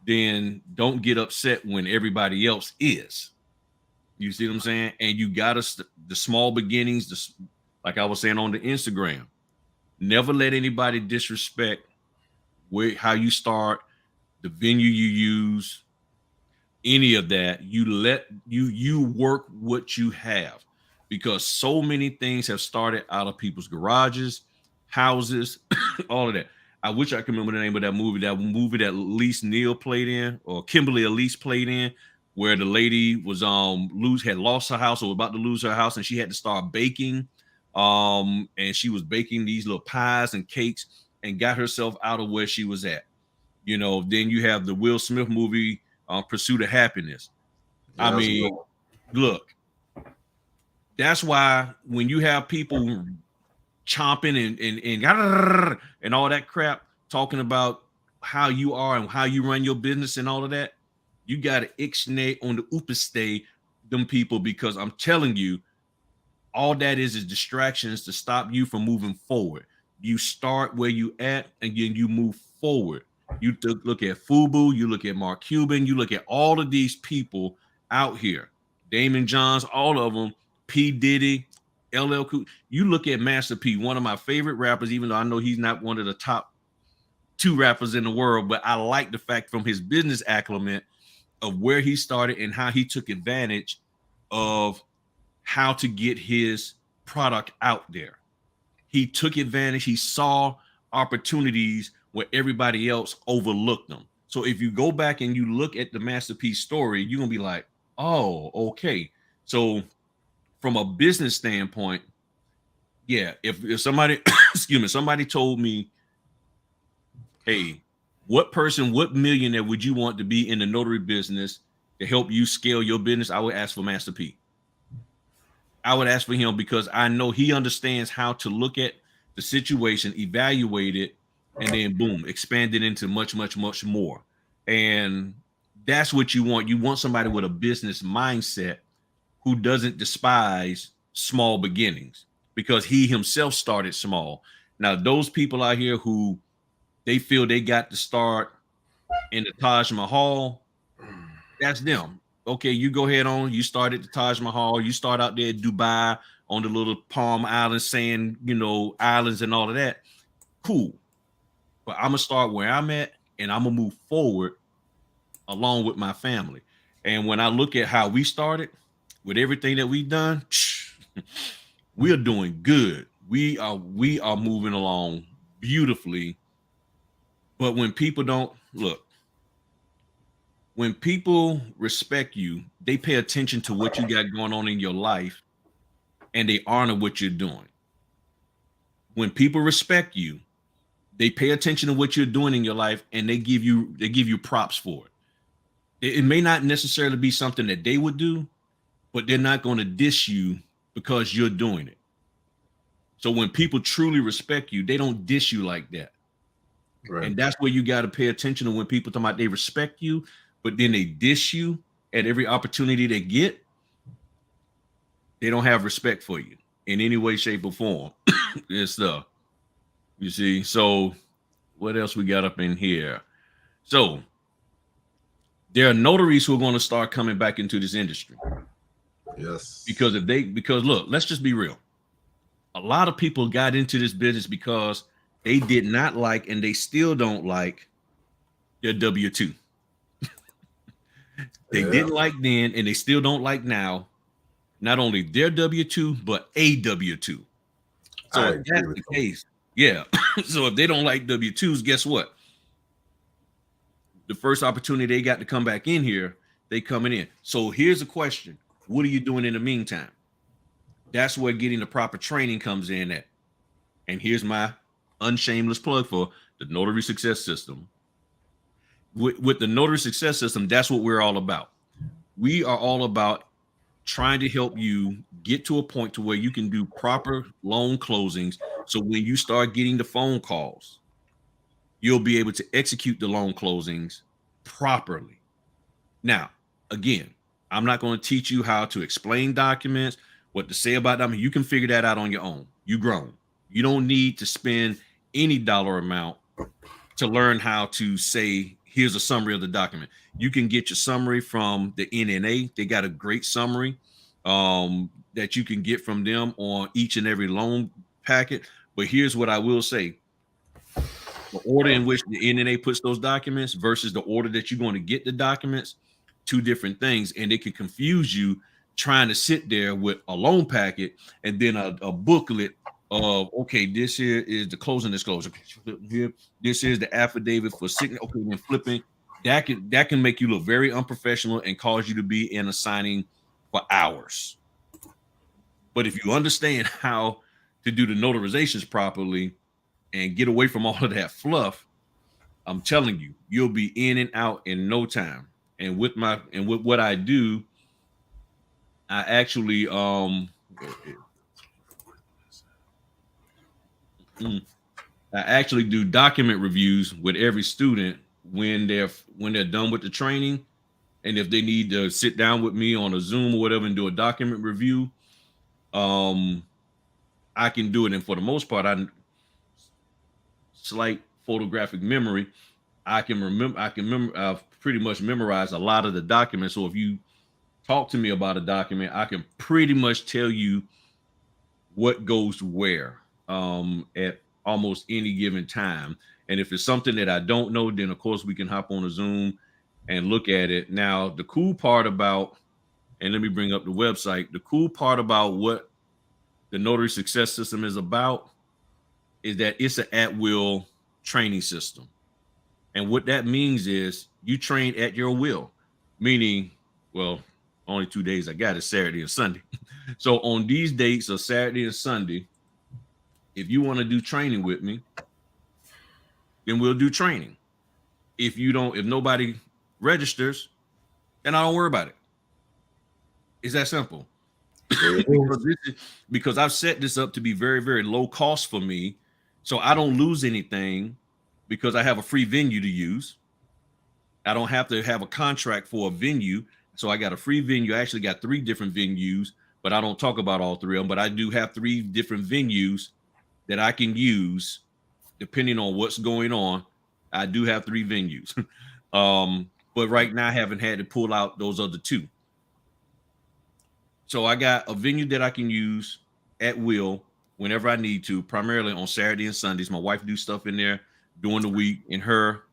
then don't get upset when everybody else is. You see what I'm saying? And you got to the small beginnings, like I was saying on the Instagram. Never let anybody disrespect how you start, the venue you use, any of that. You work what you have, because so many things have started out of people's garages, houses, all of that. I wish I could remember the name of that movie that Elise Neal played in, or Kimberly Elise played in, where the lady was had lost her house or was about to lose her house, and she had to start baking. And she was baking these little pies and cakes and got herself out of where she was at. Then you have the Will Smith movie, Pursuit of Happiness. Yeah, I mean, look, that's why when you have people chomping and all that crap, talking about how you are and how you run your business and all of that, you got to ixnay on the upestay them people, because I'm telling you, all that is distractions to stop you from moving forward. You start where you at, and then you move forward. You look at Fubu, you look at Mark Cuban, you look at all of these people out here, Damon Johns, all of them, P. Diddy, LL Cool. You look at Master P, one of my favorite rappers, even though I know he's not one of the top 2 rappers in the world, but I like the fact from his business acumen of where he started and how he took advantage of how to get his product out there. He took advantage. He saw opportunities where everybody else overlooked them. So if you go back and you look at the Masterpiece story, you're going to be like, oh, okay. So from a business standpoint, yeah, if somebody, somebody told me, hey, what millionaire would you want to be in the notary business to help you scale your business? I would ask for Master P. I would ask for him, because I know he understands how to look at the situation, evaluate it, and then boom, expand it into much, much, much more. And that's what you want. You want somebody with a business mindset who doesn't despise small beginnings, because he himself started small. Now, those people out here who they feel they got to start in the Taj Mahal, that's them. Okay, you go ahead on. You start at the Taj Mahal. You start out there in Dubai on the little Palm Island sand, islands and all of that. Cool. But I'm going to start where I'm at, and I'm going to move forward along with my family. And when I look at how we started with everything that we've done, we are doing good. We are moving along beautifully. But when people don't look, when people respect you, they pay attention to what you got going on in your life, and they honor what you're doing. When people respect you, they pay attention to what you're doing in your life, and they give you props for it. It may not necessarily be something that they would do, but they're not going to diss you because you're doing it. So when people truly respect you, they don't diss you like that. Right. And that's where you got to pay attention to, when people talk about they respect you, but then they diss you at every opportunity they get. They don't have respect for you in any way, shape, or form. It's stuff. You see? So what else we got up in here? So there are notaries who are going to start coming back into this industry. Yes. Because look, let's just be real. A lot of people got into this business because they did not like, and they still don't like, their W-2. They didn't like then, and they still don't like now. Not only their W-2, but a W-2. So if that's the case, yeah. So if they don't like W-2s, guess what? The first opportunity they got to come back in here, they coming in. So here's a question. What are you doing in the meantime? That's where getting the proper training comes in at. And here's my unshameless plug for the Notary Success System. With the Notary Success System, that's what we're all about. We are all about trying to help you get to a point to where you can do proper loan closings. So when you start getting the phone calls, you'll be able to execute the loan closings properly. Now, again, I'm not going to teach you how to explain documents, what to say about them. You can figure that out on your own. You grown. You don't need to spend any dollar amount to learn how to say, here's a summary of the document. You can get your summary from the NNA. They got a great summary that you can get from them on each and every loan packet. But here's what I will say. The order in which the NNA puts those documents versus the order that you're going to get the documents, two different things. And it can confuse you trying to sit there with a loan packet and then a booklet of, okay, this here is the closing disclosure. Here, this is the affidavit for signature. Okay, then flipping. That can make you look very unprofessional and cause you to be in a signing for hours. But if you understand how to do the notarizations properly and get away from all of that fluff, I'm telling you, you'll be in and out in no time. And with what I do, I actually do document reviews with every student when they're done with the training, and if they need to sit down with me on a Zoom or whatever and do a document review, I can do it. And for the most part, slight photographic memory, I've pretty much memorized a lot of the documents. So if you talk to me about a document, I can pretty much tell you what goes where at almost any given time. And if it's something that I don't know, then of course we can hop on a Zoom and look at it. Now, the cool part about, and let me bring up the website, the cool part about what the Notary Success System is about is that it's an at-will training system. And what that means is you train at your will, meaning, well, only 2 days I got is Saturday and Sunday. So on these dates of Saturday and Sunday, if you want to do training with me, then we'll do training. If nobody registers, then I don't worry about it. It's that simple. because I've set this up to be very, very low cost for me. So I don't lose anything because I have a free venue to use. I don't have to have a contract for a venue. So I got a free venue. I actually got 3 different venues, but I don't talk about all 3 of them. But I do have 3 different venues that I can use depending on what's going on. I do have 3 venues. But right now I haven't had to pull out those other 2. So I got a venue that I can use at will whenever I need to, primarily on Saturday and Sundays. My wife do stuff in there during the week, and her.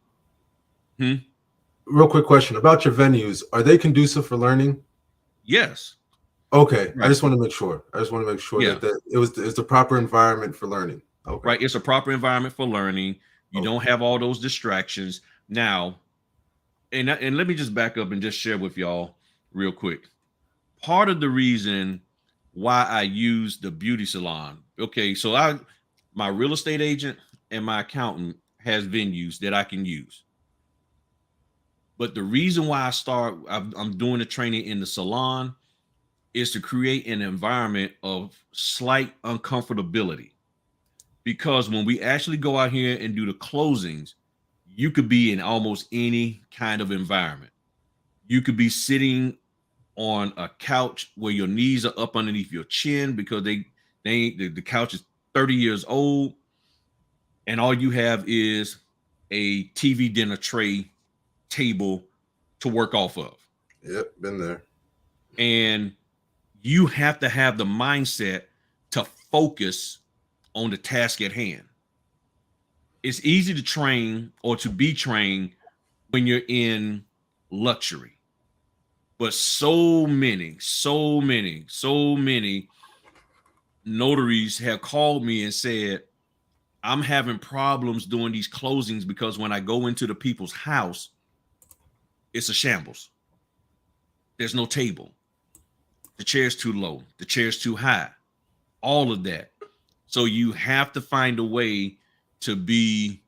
Real quick question about your venues. Are they conducive for learning? Yes. Okay. Right. I just want to make sure. That it was the proper environment for learning. Okay. Right. It's a proper environment for learning. You don't have all those distractions. Now, and let me just back up and just share with y'all real quick. Part of the reason why I use the beauty salon. Okay, so my real estate agent and my accountant has venues that I can use. But the reason why I'm doing the training in the salon is to create an environment of slight uncomfortability. Because when we actually go out here and do the closings, you could be in almost any kind of environment. You could be sitting on a couch where your knees are up underneath your chin because the couch is 30 years old, and all you have is a TV dinner tray table to work off of. Yep, been there. And you have to have the mindset to focus on the task at hand. It's easy to train or to be trained when you're in luxury. But so many notaries have called me and said, I'm having problems doing these closings because when I go into the people's house, it's a shambles. There's no table. The chair's too low. The chair's too high. All of that. So you have to find a way to be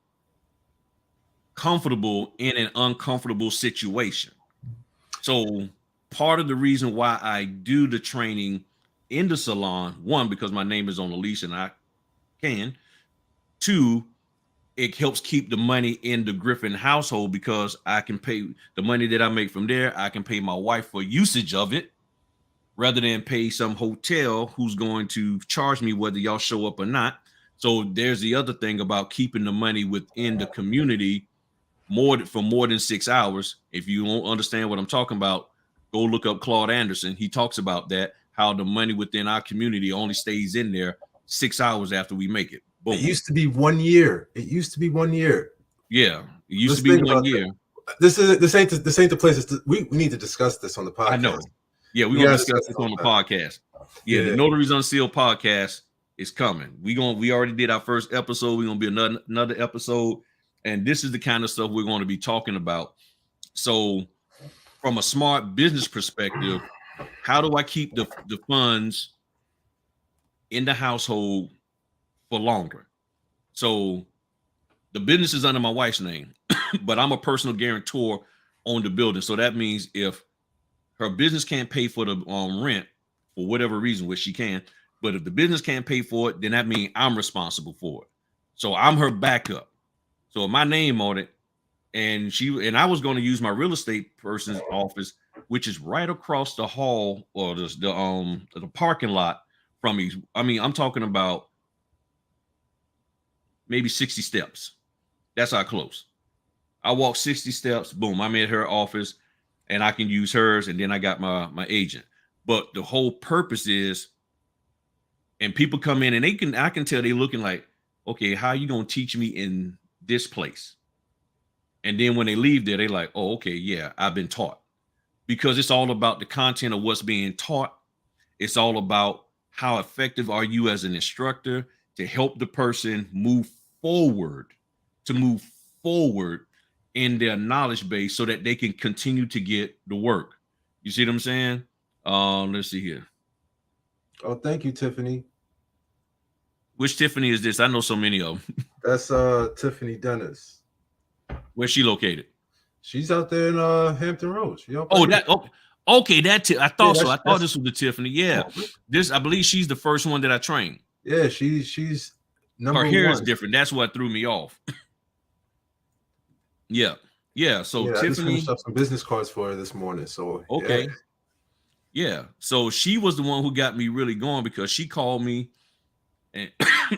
comfortable in an uncomfortable situation. So part of the reason why I do the training in the salon, one, because my name is on the lease and I can. Two, it helps keep the money in the Griffin household because I can pay the money that I make from there. I can pay my wife for usage of it rather than pay some hotel who's going to charge me whether y'all show up or not. So there's the other thing about keeping the money within the community for more than 6 hours. If you don't understand what I'm talking about, go look up Claude Anderson. He talks about that, how the money within our community only stays in there 6 hours after we make it. Boom. It used to be 1 year. It used to be 1 year. Yeah, it used to be 1 year. This ain't the place. We need to discuss this on the podcast. I know. Yeah, we're gonna discuss this on the podcast. Yeah, the Notaries Unsealed podcast is coming. We already did our first episode. We're gonna be another episode, and this is the kind of stuff we're going to be talking about. So, from a smart business perspective, how do I keep the funds in the household for longer? So, the business is under my wife's name, but I'm a personal guarantor on the building. So that means if her business can't pay for the rent for whatever reason, which she can, but if the business can't pay for it, then that means I'm responsible for it. So I'm her backup. So my name on it, and I was going to use my real estate person's office, which is right across the hall or the parking lot from me. I mean, I'm talking about maybe 60 steps. That's how close. I walk 60 steps, boom, I'm at her office, and I can use hers, and then I got my agent. But the whole purpose is, and people come in and I can tell they're looking like, okay, how are you gonna teach me in this place? And then when they leave there, they're like, oh, okay, yeah, I've been taught. Because it's all about the content of what's being taught. It's all about how effective are you as an instructor to help the person move forward in their knowledge base so that they can continue to get the work. You see what I'm saying? Let's see here. Oh, thank you, Tiffany. Which Tiffany is this? I know so many of them. That's Tiffany Dennis. Where's she located? She's out there in Hampton Roads. Okay, I thought so. I thought this was the Tiffany. Yeah, I believe she's the first one that I trained. Yeah, she's number one. Her hair is different. That's what threw me off. Yeah. So Tiffany, I just finished up some business cards for her this morning. So okay. Yeah. So she was the one who got me really going because she called me and,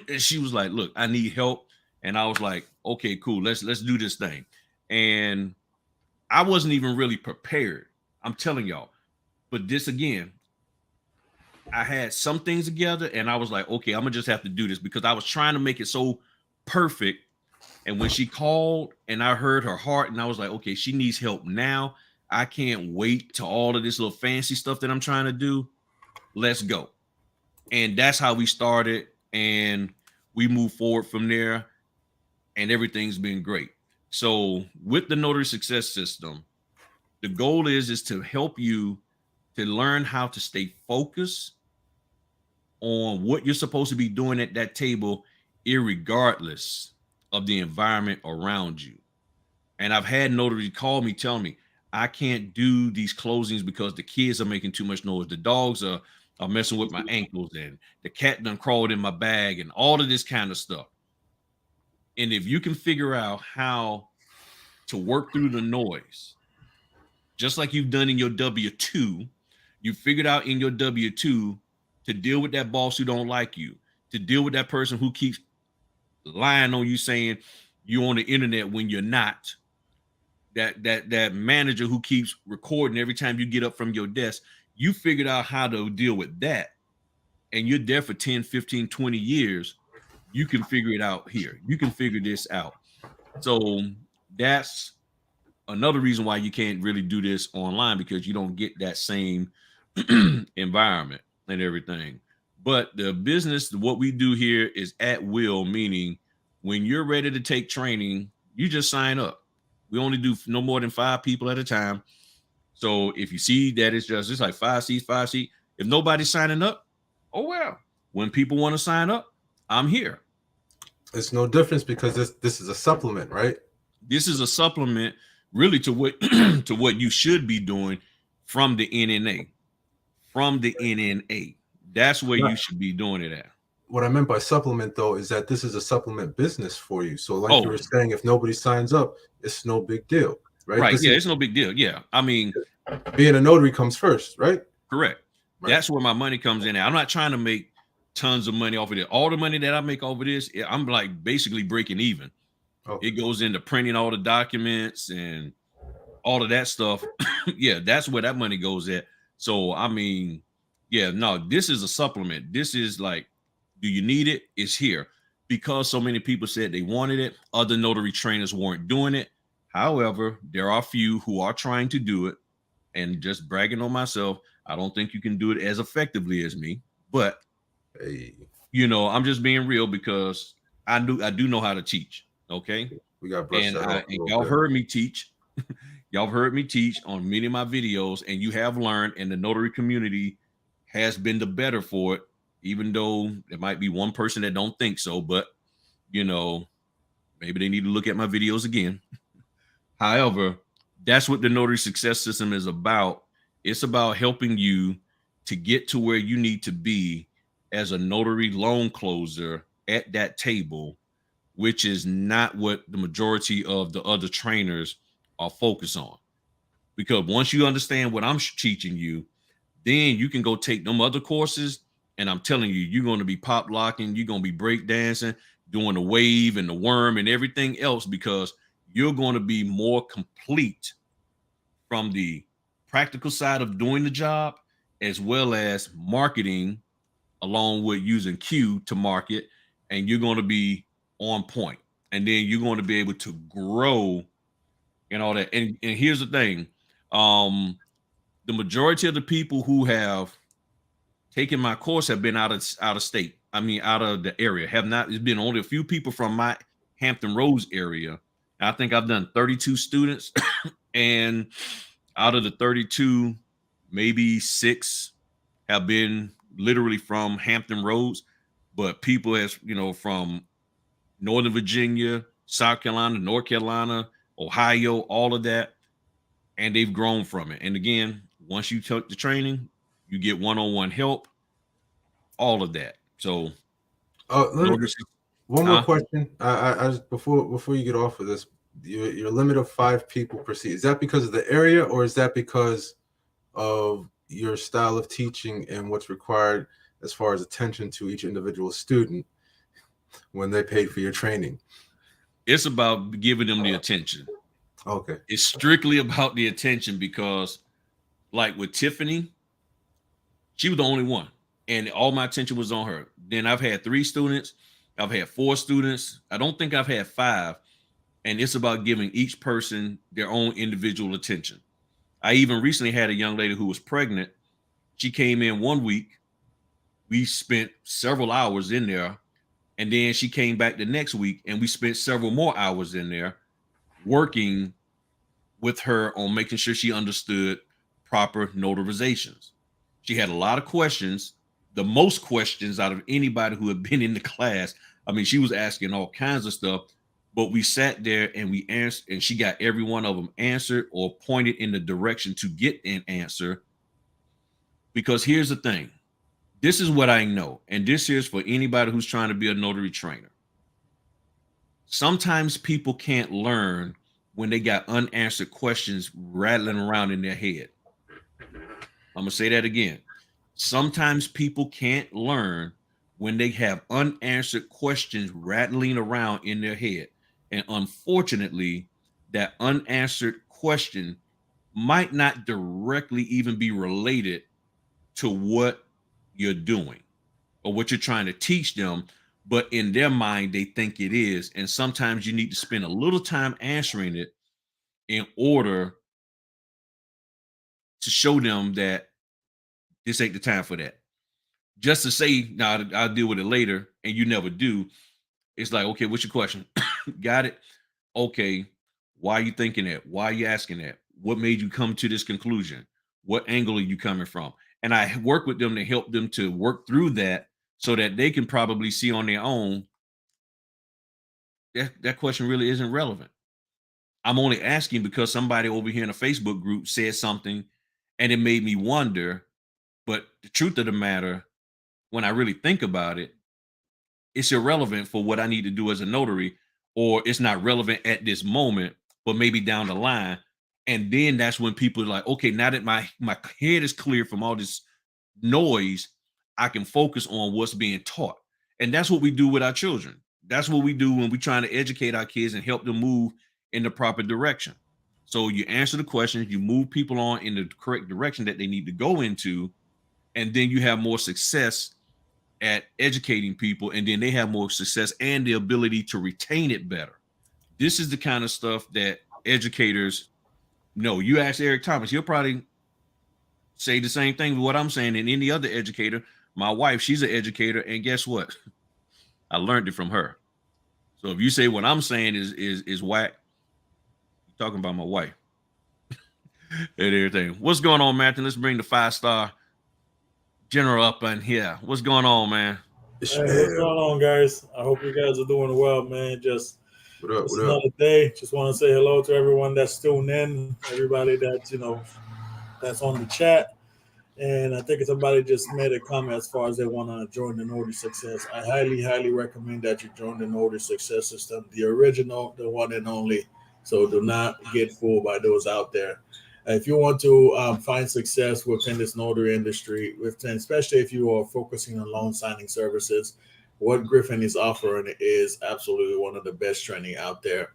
and she was like, look, I need help. And I was like, okay, cool. Let's do this thing. And I wasn't even really prepared. I'm telling y'all. But this again, I had some things together and I was like, okay, I'm gonna just have to do this because I was trying to make it so perfect. And when she called and I heard her heart and I was like, okay, she needs help now. I can't wait to all of this little fancy stuff that I'm trying to do. Let's go. And that's how we started. And we moved forward from there. And everything's been great. So with the Notary Success System, the goal is to help you to learn how to stay focused on what you're supposed to be doing at that table, irregardless of the environment around you. And I've had notaries call me, tell me, I can't do these closings because the kids are making too much noise. The dogs are messing with my ankles and the cat done crawled in my bag and all of this kind of stuff. And if you can figure out how to work through the noise, just like you've done in your W-2, you figured out in your W-2 to deal with that boss who don't like you, to deal with that person who keeps lying on you saying you're on the internet when you're not, that manager who keeps recording every time you get up from your desk. You figured out how to deal with that, and you're there for 10, 15, 20 years. You can figure it out here. You can figure this out. So that's another reason why you can't really do this online, because you don't get that same environment and everything. But the business, what we do here is at will, meaning when you're ready to take training, you just sign up. We only do no more than 5 people at a time. So if you see that it's like 5 seats, 5 seats. If nobody's signing up, oh well. When people want to sign up, I'm here. It's no difference because this is a supplement, right? This is a supplement really to what to what you should be doing from the NNA. From the NNA. That's where you should be doing it at. What I meant by supplement, though, is that this is a supplement business for you. So, like you Oh, were saying, if nobody signs up, it's no big deal, right? right. This Yeah, is it's no big deal. Yeah. I mean, being a notary comes first, right? correct. Right. That's where my money comes in. I'm not trying to make tons of money off of it. All the money that I make off of this, I'm like basically breaking even. Okay. It goes into printing all the documents and all of that stuff. Yeah, that's where that money goes at. So, I mean, yeah, no, this is a supplement. This is like, do you need it? It's here. Because so many people said they wanted it, other notary trainers weren't doing it. However, there are a few who are trying to do it, and just bragging on myself, I don't think you can do it as effectively as me. But Hey, I'm just being real because I do know how to teach. Okay. we got to brush And that off a little y'all bit. heard me teach. Y'all have heard me teach on many of my videos, and you have learned, and the notary community has been the better for it, even though there might be one person that don't think so, but maybe they need to look at my videos again. However, that's what the notary success system is about. It's about helping you to get to where you need to be as a notary loan closer at that table, which is not what the majority of the other trainers are focused on. Because once you understand what I'm teaching you, then you can go take them other courses. And I'm telling you, you're going to be pop locking, you're going to be break dancing, doing the wave and the worm and everything else, because you're going to be more complete from the practical side of doing the job, as well as marketing, along with using Q to market. And you're going to be on point. And then you're going to be able to grow and all that. And here's the thing. The majority of the people who have taken my course have been out of state. I mean, out of the area. Have not. It's been only a few people from my Hampton Roads area. I think I've done 32 students, and out of the 32, maybe 6 have been literally from Hampton Roads. But people as from Northern Virginia, South Carolina, North Carolina, Ohio, all of that, and they've grown from it. And again, once you took the training, you get one-on-one help, all of that. So, one more question. I before you get off of this, your limit of 5 people per seat, is that because of the area, or is that because of your style of teaching and what's required as far as attention to each individual student when they pay for your training? It's about giving them the attention. Okay. It's strictly about the attention because, like with Tiffany, she was the only one, and all my attention was on her. Then I've had 3 students. I've had 4 students. I don't think I've had 5. And it's about giving each person their own individual attention. I even recently had a young lady who was pregnant. She came in one week. We spent several hours in there. And then she came back the next week, and we spent several more hours in there working with her on making sure she understood proper notarizations. She had a lot of questions, the most questions out of anybody who had been in the class. I mean, she was asking all kinds of stuff, but we sat there and we answered, and she got every one of them answered or pointed in the direction to get an answer. Because here's the thing. This is what I know, and this is for anybody who's trying to be a notary trainer. Sometimes people can't learn when they got unanswered questions rattling around in their head. I'm going to say that again. Sometimes people can't learn when they have unanswered questions rattling around in their head. And unfortunately, that unanswered question might not directly even be related to what you're doing or what you're trying to teach them, but in their mind, they think it is. And sometimes you need to spend a little time answering it in order to show them that this ain't the time for that. Just to say, nah, I'll deal with it later, and you never do. It's like, okay, what's your question? Got it? Okay. Why are you thinking that? Why are you asking that? What made you come to this conclusion? What angle are you coming from? And I work with them to help them to work through that so that they can probably see on their own that question really isn't relevant. I'm only asking because somebody over here in a Facebook group said something and it made me wonder. But the truth of the matter, when I really think about it, it's irrelevant for what I need to do as a notary, or it's not relevant at this moment, but maybe down the line. And then that's when people are like, okay, now that my head is clear from all this noise, I can focus on what's being taught. And that's what we do with our children. That's what we do when we're trying to educate our kids and help them move in the proper direction. So you answer the questions, you move people on in the correct direction that they need to go into, and then you have more success at educating people, and then they have more success and the ability to retain it better. This is the kind of stuff that educators know. You ask Eric Thomas, he'll probably say the same thing with what I'm saying, and any other educator. My wife, she's an educator, and guess what? I learned it from her. So if you say what I'm saying is whack, you're talking about my wife and everything. What's going on, Matthew? Let's bring the 5-star general up in here. What's going on, man? Hey, what's going on, guys? I hope you guys are doing well, man. Just What up? it's What up? another day. Just want to say hello to everyone that's tuned in, everybody that that's on the chat. And I think somebody just made a comment as far as they want to join the Notary Success. I highly, highly recommend that you join the Notary Success System, the original, the one and only. So do not get fooled by those out there. If you want to find success within this notary industry, especially if you are focusing on loan signing services, what Griffin is offering is absolutely one of the best training out there.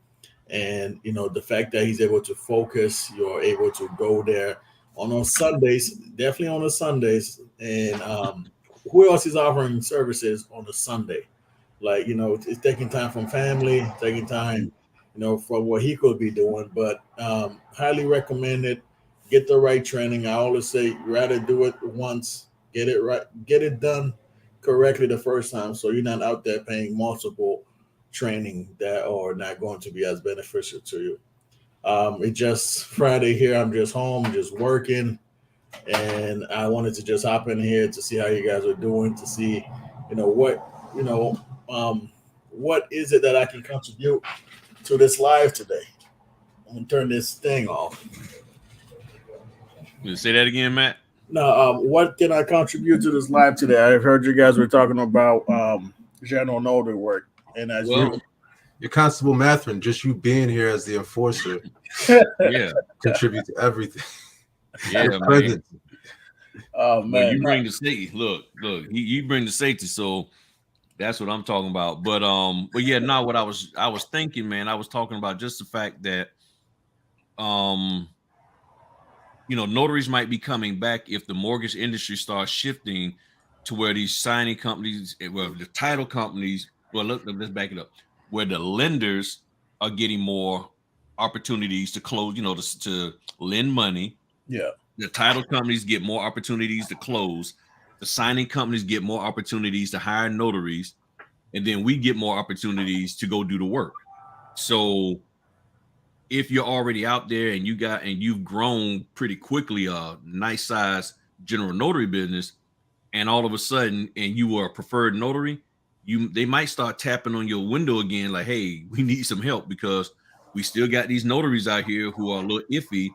And the fact that he's able to focus, you're able to go there on Sundays, definitely on the Sundays. And who else is offering services on a Sunday? Like, it's taking time from family, taking time, from what he could be doing. But highly recommend it. Get the right training. I always say, rather do it once, get it right, get it done correctly the first time, so you're not out there paying multiple training that are not going to be as beneficial to you. It's just Friday here. I'm just home, just working, and I wanted to just hop in here to see how you guys are doing, to see, you know, what is it that I can contribute to this live today. I'm gonna turn this thing off. You say that again, Matt? Now, what can I contribute to this live today? I've heard you guys were talking about general notary work, and as your Constable Matherin, just you being here as the enforcer, yeah, contribute to everything. Yeah, man. Oh man, well, you bring the safety. Look, you bring the safety. So that's what I'm talking about. But yeah, not what I was thinking, man. I was talking about just the fact that notaries might be coming back if the mortgage industry starts shifting to where these signing companies, well, the title companies, well, let's back it up, where the lenders are getting more opportunities to close, to lend money. Yeah. The title companies get more opportunities to close. The signing companies get more opportunities to hire notaries. And then we get more opportunities to go do the work. So if you're already out there and you've grown pretty quickly a nice size general notary business, and all of a sudden and you are a preferred notary, they might start tapping on your window again, like, hey, we need some help because we still got these notaries out here who are a little iffy,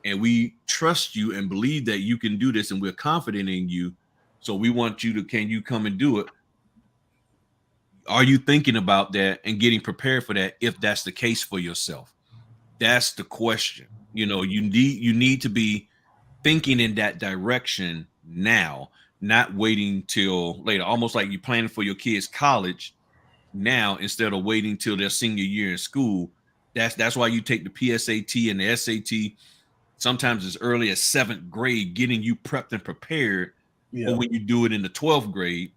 and we trust you and believe that you can do this, and we're confident in you. So we want you to, can you come and do it? Are you thinking about that and getting prepared for that if that's the case for yourself? That's the question. You need to be thinking in that direction now, not waiting till later. Almost like you're planning for your kids' college now instead of waiting till their senior year in school. That's why you take the PSAT and the SAT sometimes as early as 7th grade, getting you prepped and prepared. Yeah. But when you do it in the 12th grade,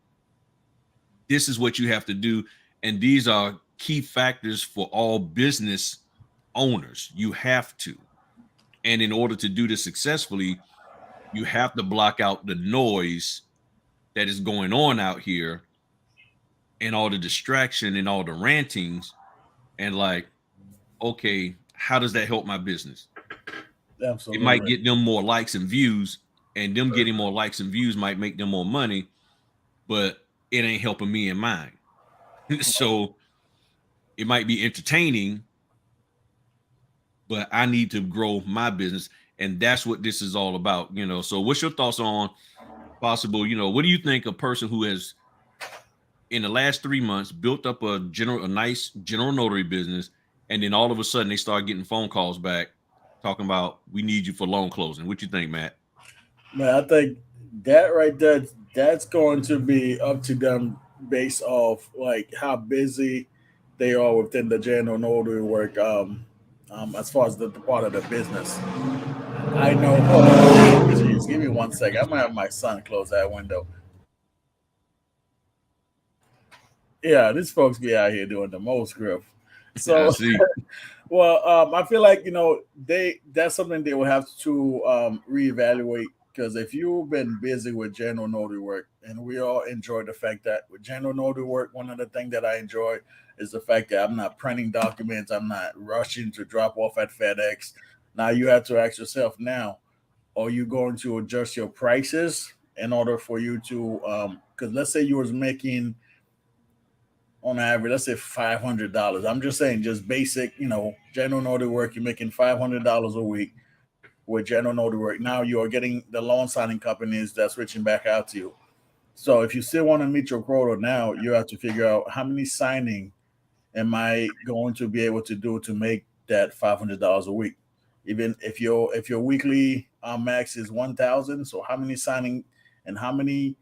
this is what you have to do. And these are key factors for all business owners. You have to. And in order to do this successfully, you have to block out the noise that is going on out here and all the distraction and all the rantings. And like, okay, how does that help my business? It might Absolutely. get them more likes and views, and them getting more likes and views might make them more money, but it ain't helping me and mine. So it might be entertaining, but I need to grow my business. And that's what this is all about, So what's your thoughts on possible, what do you think a person who has in the last 3 months built up a nice general notary business, and then all of a sudden they start getting phone calls back talking about we need you for loan closing? What you think, Matt? Man, I think that right there, that's going to be up to them based off like how busy they are within the general notary work. As far as the part of the business, I know. Oh, geez, give me 1 second. I'm gonna have my son close that window. Yeah, these folks be out here doing the most grip. I So, see. well, I feel like that's something they will have to reevaluate because if you've been busy with general notary work, and we all enjoy the fact that with general notary work, one of the things that I enjoy is the fact that I'm not printing documents, I'm not rushing to drop off at FedEx. Now you have to ask yourself now, are you going to adjust your prices in order for you to because let's say you was making on average, let's say $500. I'm just saying, just basic, general notary work. You're making $500 a week with general notary work. Now you are getting the loan signing companies that's reaching back out to you. So if you still want to meet your quota now, you have to figure out how many signing am I going to be able to do to make that $500 a week. Even if your weekly max is 1,000, so how many signing and how many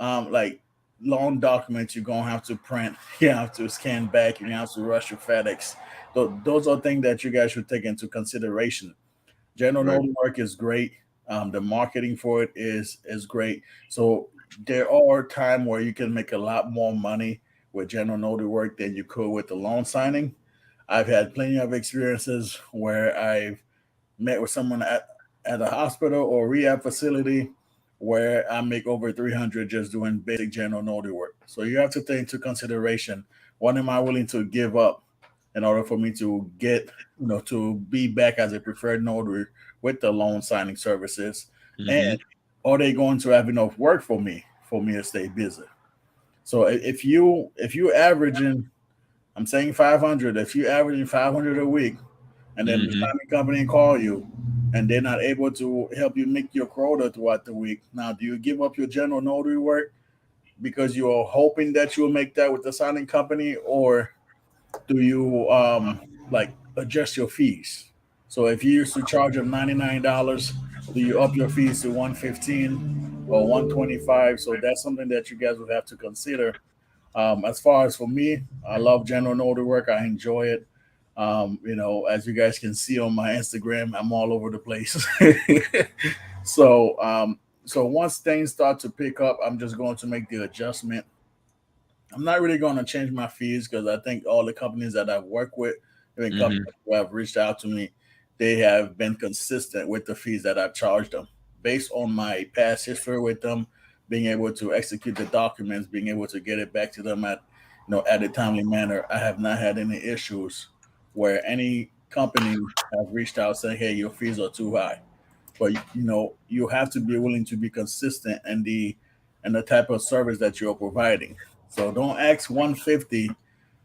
like loan documents you're gonna have to print, you have to scan back, you have to rush your FedEx. So those are things that you guys should take into consideration. General Right. notary work is great. The marketing for it is great. So there are times where you can make a lot more money with general notary work than you could with the loan signing. I've had plenty of experiences where I've met with someone at a hospital or rehab facility where I make over 300 just doing basic general notary work. So you have to take into consideration what am I willing to give up in order for me to get, to be back as a preferred notary with the loan signing services, and Mm-hmm. are they going to have enough work for me to stay busy? So if you averaging, I'm saying 500, if you averaging 500 a week, and then the Mm-hmm. signing company call you and they're not able to help you make your quota throughout the week. Now, do you give up your general notary work because you are hoping that you'll make that with the signing company, or do you like adjust your fees? So if you used to charge them $99, do you up your fees to 115 or 125? So that's something that you guys would have to consider. As far as for me, I love general notary work. I enjoy it. As you guys can see on my Instagram, I'm all over the place. So once things start to pick up, I'm just going to make the adjustment. I'm not really going to change my fees because I think all the companies that I've worked with, even Mm-hmm. companies who have reached out to me, they have been consistent with the fees that I've charged them based on my past history with them, being able to execute the documents, being able to get it back to them at a timely manner. I have not had any issues where any company have reached out saying, "Hey, your fees are too high." But you have to be willing to be consistent in the type of service that you're providing. So don't ask 150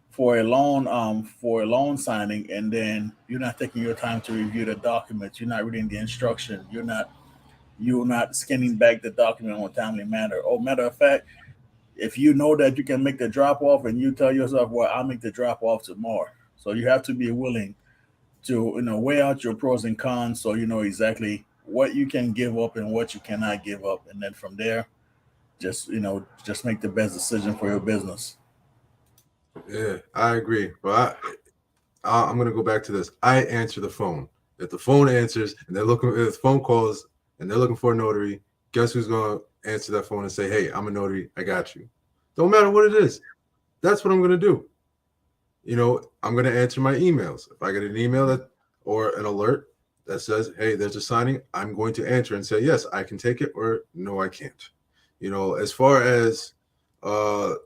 for a loan signing, and then you're not taking your time to review the documents. You're not reading the instruction. You're not scanning back the document on a timely manner. Or matter of fact, if you know that you can make the drop off and you tell yourself, "Well, I'll make the drop off tomorrow." So you have to be willing to weigh out your pros and cons so you know exactly what you can give up and what you cannot give up, and then from there just make the best decision for your business. Yeah, I agree. But I'm going to go back to this. I answer the phone. If the phone answers and if the phone calls and they're looking for a notary, guess who's going to answer that phone and say, "Hey, I'm a notary. I got you." Don't matter what it is. That's what I'm going to do. I'm going to answer my emails. If I get an email or an alert that says, "Hey, there's a signing," I'm going to answer and say, "Yes, I can take it," or "No, I can't." As far as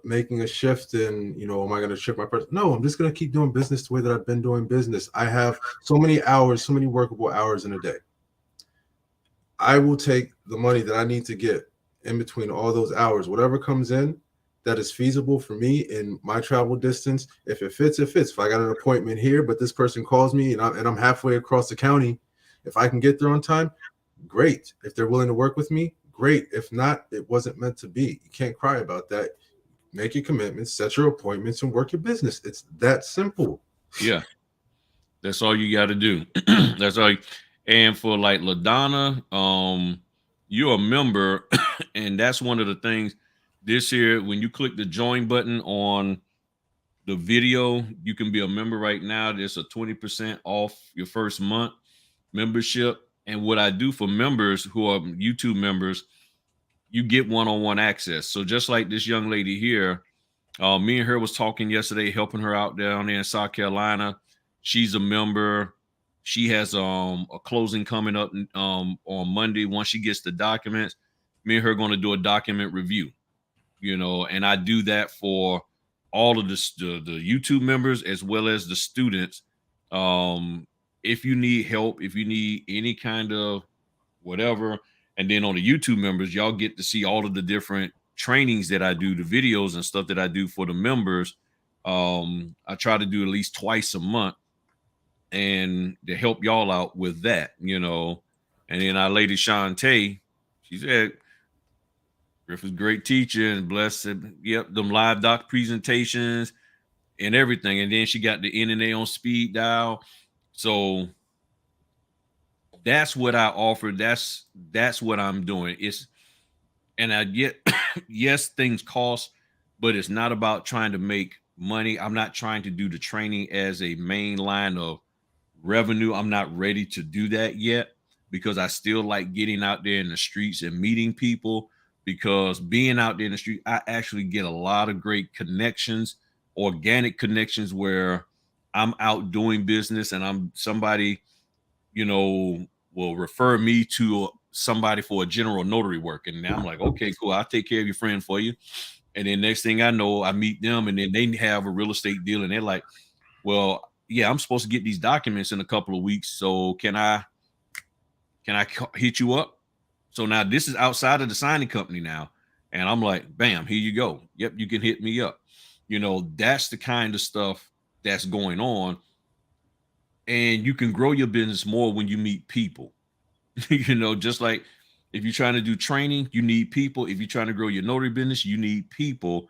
making a shift in, am I going to shift my person? No, I'm just going to keep doing business the way that I've been doing business. I have so many hours, so many workable hours in a day. I will take the money that I need to get in between all those hours, whatever comes in that is feasible for me in my travel distance. If it fits, it fits. If I got an appointment here, but this person calls me and I'm halfway across the county, if I can get there on time, great. If they're willing to work with me, great. If not, it wasn't meant to be. You can't cry about that. Make your commitments, set your appointments, and work your business. It's that simple. Yeah. That's all you got to do. That's all. And for like LaDonna, you're a member, and that's one of the things this year. When you click the join button on the video, you can be a member right now. There's a 20% off your first month membership. And what I do for members who are YouTube members, you get one-on-one access. So just like this young lady here, me and her was talking yesterday, helping her out down there in South Carolina. She's a member. She has a closing coming up on Monday. Once she gets the documents, me and her are going to do a document review, and I do that for all of the YouTube members as well as the students. If you need help, if you need any kind of whatever, and then on the YouTube members, y'all get to see all of the different trainings that I do, the videos and stuff that I do for the members. I try to do at least twice a month and to help y'all out with that, And then our lady Shantae, she said, Griff is a great teacher and blessed. Yep, them live doc presentations and everything. And then she got the NNA on speed dial. So that's what I offer. That's what I'm doing. And I get, yes, things cost, but it's not about trying to make money. I'm not trying to do the training as a main line of revenue. I'm not ready to do that yet because I still like getting out there in the streets and meeting people, because being out there in the street, I actually get a lot of great connections, organic connections where I'm out doing business and somebody, will refer me to somebody for a general notary work. And I'm like, okay, cool. I'll take care of your friend for you. And then next thing I know, I meet them and then they have a real estate deal and they're like, well, yeah, I'm supposed to get these documents in a couple of weeks. So can I hit you up? So now this is outside of the signing company now. And I'm like, bam, here you go. Yep, you can hit me up. That's the kind of stuff that's going on. And you can grow your business more when you meet people. Just like if you're trying to do training, you need people. If you're trying to grow your notary business, you need people.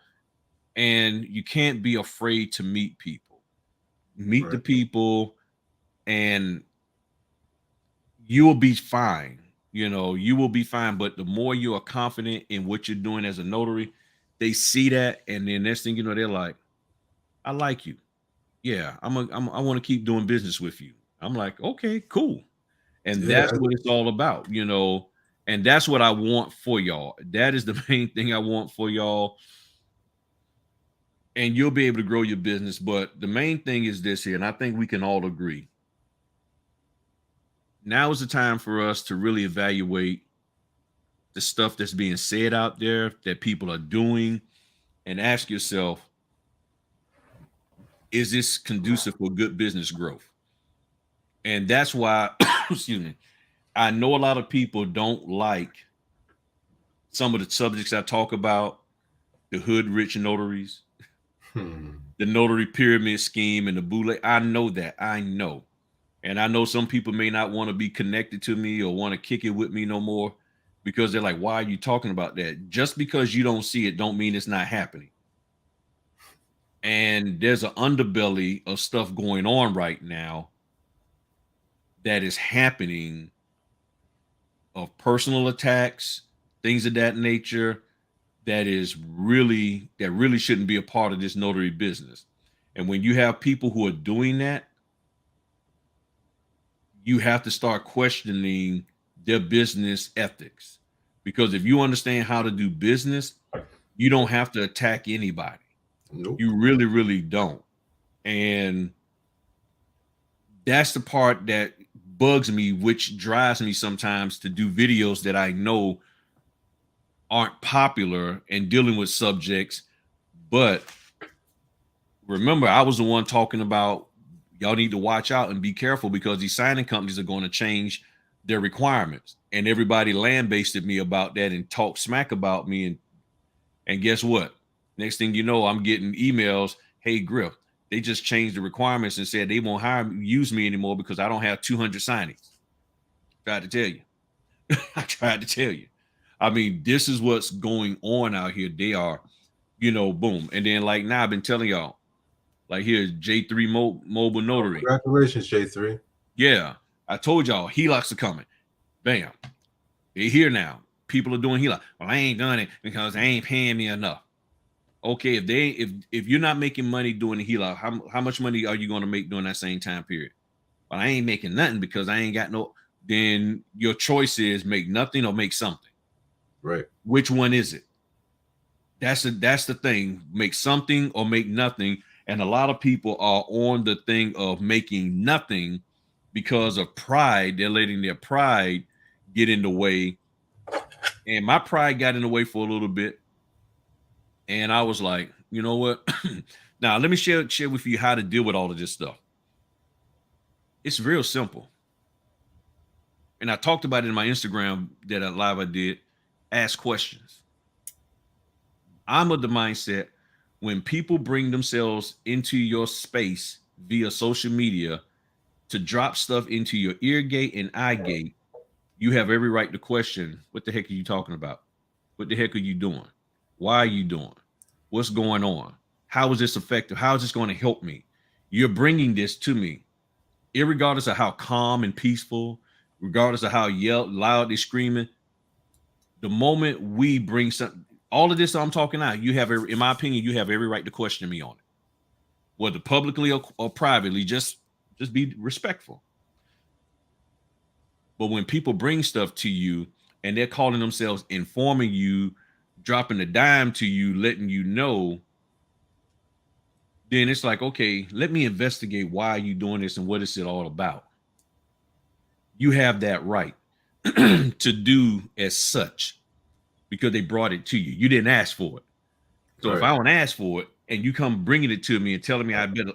And you can't be afraid to meet people. Meet Right. the people and you will be fine. You will be fine. But the more you are confident in what you're doing as a notary, they see that. And then next thing you know, they're like, I like you. Yeah, I want to keep doing business with you. I'm like, okay, cool. And that's what it's all about, and that's what I want for y'all. That is the main thing I want for y'all. And you'll be able to grow your business. But the main thing is this here, and I think we can all agree. Now is the time for us to really evaluate the stuff that's being said out there that people are doing and ask yourself, is this conducive for good business growth? And that's why, excuse me, I know a lot of people don't like some of the subjects I talk about, the hood rich notaries, the notary pyramid scheme, and the boule. I know that. I know. And I know some people may not want to be connected to me or want to kick it with me no more because they're like, why are you talking about that? Just because you don't see it don't mean it's not happening. And there's an underbelly of stuff going on right now that is happening, of personal attacks, things of that nature, that really shouldn't be a part of this notary business. And when you have people who are doing that, you have to start questioning their business ethics. Because if you understand how to do business, you don't have to attack anybody. Nope. You really, really don't. And that's the part that bugs me, which drives me sometimes to do videos that I know aren't popular and dealing with subjects. But remember, I was the one talking about y'all need to watch out and be careful because these signing companies are going to change their requirements, and everybody land-basted me about that and talked smack about me. And guess what? Next thing you know, I'm getting emails. Hey, Griff, they just changed the requirements and said they won't use me anymore because I don't have 200 signings. Tried to tell you. I tried to tell you. I mean, this is what's going on out here. They are, boom. And then like now I've been telling y'all, like here's J3 Mobile Notary. Congratulations, J3. Yeah. I told y'all HELOCs are coming. Bam. They're here now. People are doing HELOC. Well, I ain't done it because they ain't paying me enough. Okay, if you're not making money doing the HELOC, how much money are you going to make during that same time period? Well, I ain't making nothing because I ain't got no. Then your choice is make nothing or make something. Right. Which one is it? That's the thing. Make something or make nothing. And a lot of people are on the thing of making nothing because of pride. They're letting their pride get in the way. And my pride got in the way for a little bit. And I was like, you know what? Now, let me share with you how to deal with all of this stuff. It's real simple. And I talked about it in my Instagram that live I did. Ask questions. I'm of the mindset when people bring themselves into your space via social media to drop stuff into your ear gate and eye gate, you have every right to question, what the heck are you talking about? What the heck are you doing? Why are you doing? What's going on? How is this effective? How is this going to help me? You're bringing this to me, irregardless of how calm and peaceful, regardless of how loud they're screaming. The moment we bring something, all of this I'm talking out, you have, in my opinion, you have every right to question me on it, whether publicly or privately. Just be respectful. But when people bring stuff to you and they're calling themselves informing you, dropping a dime to you, letting you know, then it's like, okay, let me investigate why are you doing this and what is it all about. You have that right to do as such because they brought it to you. You didn't ask for it. So if I don't ask for it and you come bringing it to me and telling me I better,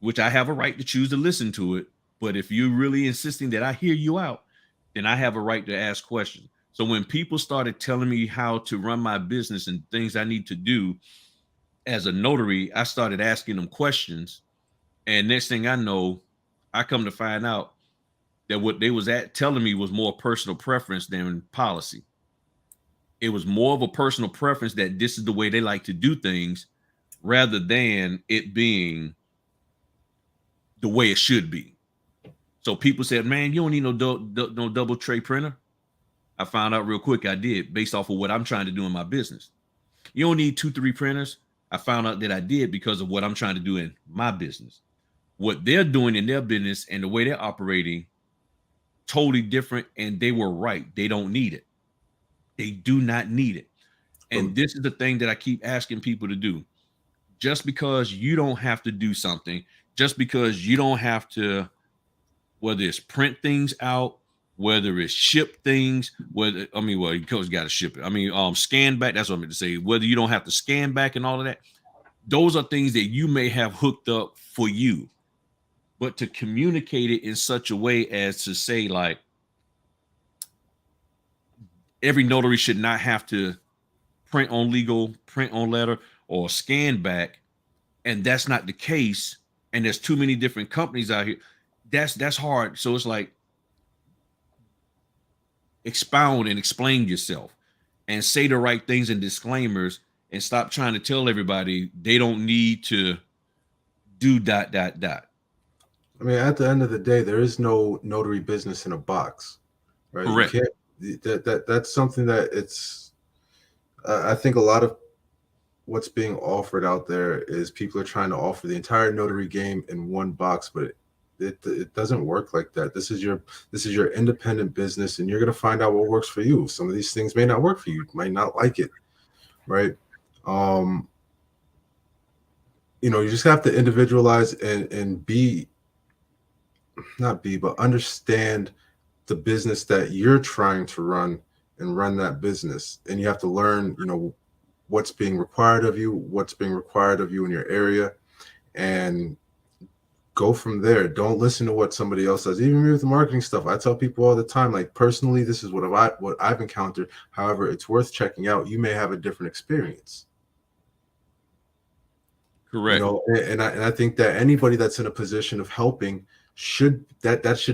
which I have a right to choose to listen to it, but if you're really insisting that I hear you out, then I have a right to ask questions. So when people started telling me how to run my business and things I need to do as a notary, I started asking them questions. And next thing I know, I come to find out that what they was telling me was more personal preference than policy. It was more of a personal preference that this is the way they like to do things rather than it being the way it should be. So people said, man, you don't need no double tray printer. I found out real quick I did, based off of what I'm trying to do in my business. You don't need 2-3 printers. I found out that I did because of what I'm trying to do in my business. What they're doing in their business and the way they're operating, totally different. And they were right. They don't need it. They do not need it. And this is the thing that I keep asking people to do. Just because you don't have to do something, just because you don't have to, whether it's print things out, whether it's ship things, you got to ship it. Scan back. That's what I meant to say. Whether you don't have to scan back and all of that, those are things that you may have hooked up for you. But to communicate it in such a way as to say, like, every notary should not have to print on legal, print on letter, or scan back, and that's not the case. And there's too many different companies out here. That's hard. So it's like, expound and explain yourself and say the right things and disclaimers and stop trying to tell everybody they don't need to do ... I mean, at the end of the day, there is no notary business in a box, right? Correct. You can't, that's something that it's, I think a lot of what's being offered out there is people are trying to offer the entire notary game in one box, but it doesn't work like that. This is your independent business, and you're going to find out what works for you. Some of these things may not work for you. You might not like it, right? You just have to individualize and understand the business that you're trying to run and run that business. And you have to learn, what's being required of you in your area, and go from there. Don't listen to what somebody else says. Even me with the marketing stuff, I tell people all the time, like, personally, this is what I've encountered. However, it's worth checking out. You may have a different experience. Correct. And I think that anybody that's in a position of helping should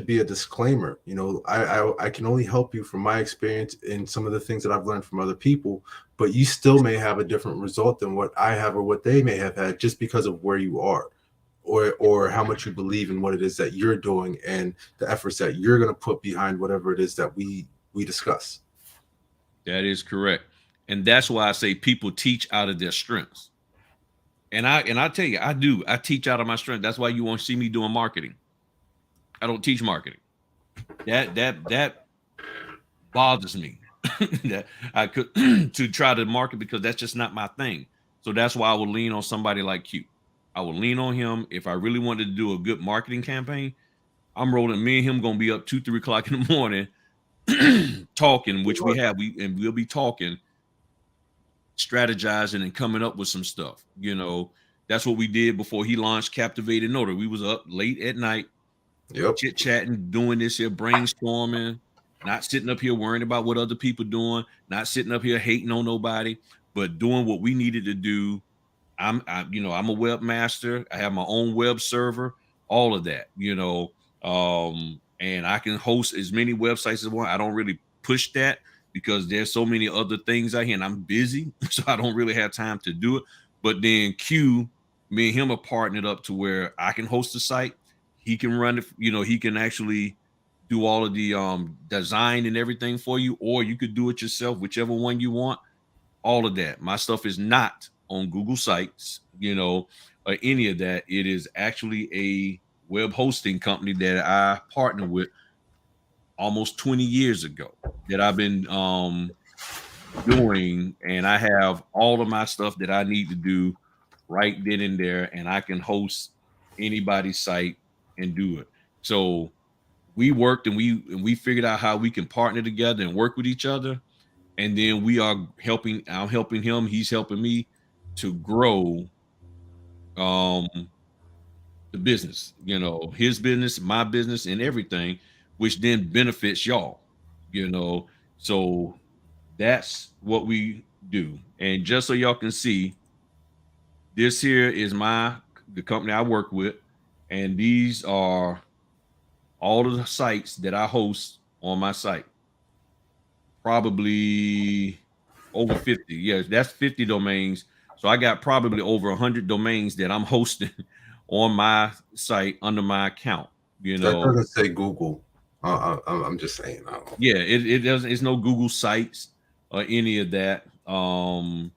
be a disclaimer. I can only help you from my experience in some of the things that I've learned from other people, but you still may have a different result than what I have or what they may have had, just because of where you are, or how much you believe in what it is that you're doing and the efforts that you're going to put behind whatever it is that we discuss. That is correct. And that's why I say people teach out of their strengths. And I tell you, I teach out of my strength. That's why you won't see me doing marketing. I don't teach marketing. That bothers me. That I could to try to market, because that's just not my thing. So that's why I would lean on somebody like Q. I would lean on him if I really wanted to do a good marketing campaign. I'm rolling. Me and him gonna be up 2-3 o'clock in the morning talking, which we'll be talking, strategizing, and coming up with some stuff. That's what we did before he launched Captivated Notary. We was up late at night, chit chatting, doing this here, brainstorming, not sitting up here worrying about what other people doing, not sitting up here hating on nobody, but doing what we needed to do. I'm a webmaster. I have my own web server, all of that, and I can host as many websites as I want. I don't really push that because there's so many other things out here and I'm busy, so I don't really have time to do it. But then Q, me and him are partnered up to where I can host the site. He can run it, he can actually do all of the design and everything for you, or you could do it yourself, whichever one you want. All of that. My stuff is not on Google Sites, or any of that. It is actually a web hosting company that I partnered with almost 20 years ago that I've been doing, and I have all of my stuff that I need to do right then and there, and I can host anybody's site and do it. So we worked and we figured out how we can partner together and work with each other. And then I'm helping him, he's helping me to grow the business, his business, my business, and everything, which then benefits y'all, so that's what we do. And just so y'all can see, this here is the company I work with, and these are all of the sites that I host on my site. Probably over 50. Yes, that's 50 domains. So I got probably over 100 domains that I'm hosting on my site under my account. That doesn't say Google. I'm just saying. Yeah, it doesn't. It's no Google Sites or any of that. None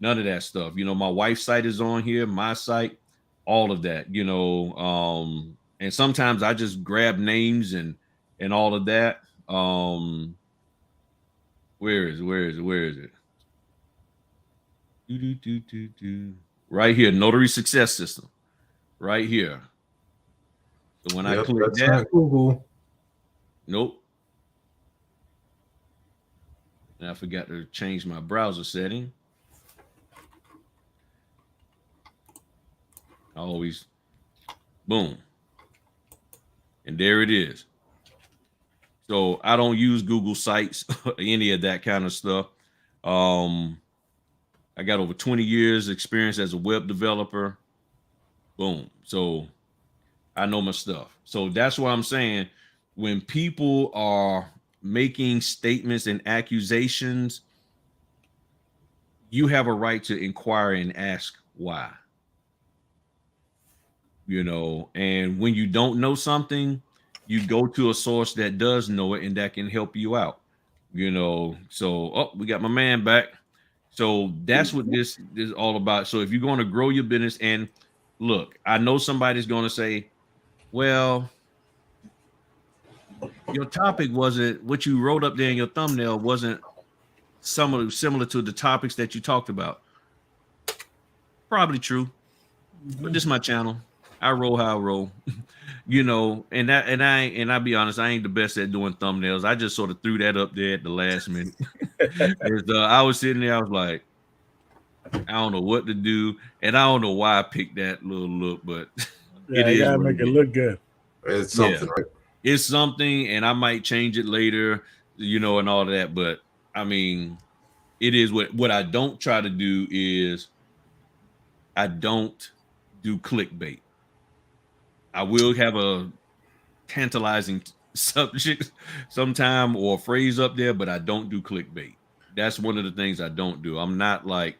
of that stuff. My wife's site is on here, my site, all of that. And sometimes I just grab names and all of that. Where is it? Right here, Notary Success System. Right here. So when I click that, Google. Nope. And I forgot to change my browser setting. Always, boom. And there it is. So I don't use Google Sites or any of that kind of stuff. I got over 20 years experience as a web developer. Boom. So I know my stuff. So that's what I'm saying. When people are making statements and accusations, you have a right to inquire and ask why. And when you don't know something, you go to a source that does know it and that can help you out. So we got my man back. So that's what this is all about. So if you're going to grow your business, and look, I know somebody's going to say, well, your topic wasn't what you wrote up there in your thumbnail wasn't similar to the topics that you talked about. Probably true, but this is my channel. I roll how I roll, and I'll be honest, I ain't the best at doing thumbnails. I just sort of threw that up there at the last minute. I was sitting there, I was like, I don't know what to do, and I don't know why I picked that little look, but It you is gotta what make it it is. look good. It's Yeah. something, right? It's something, and I might change it later, and all of that. But I mean, it is what I don't try to do is I don't do clickbait. I will have a tantalizing subject sometime or a phrase up there, but I don't do clickbait. That's one of the things I don't do. I'm not like,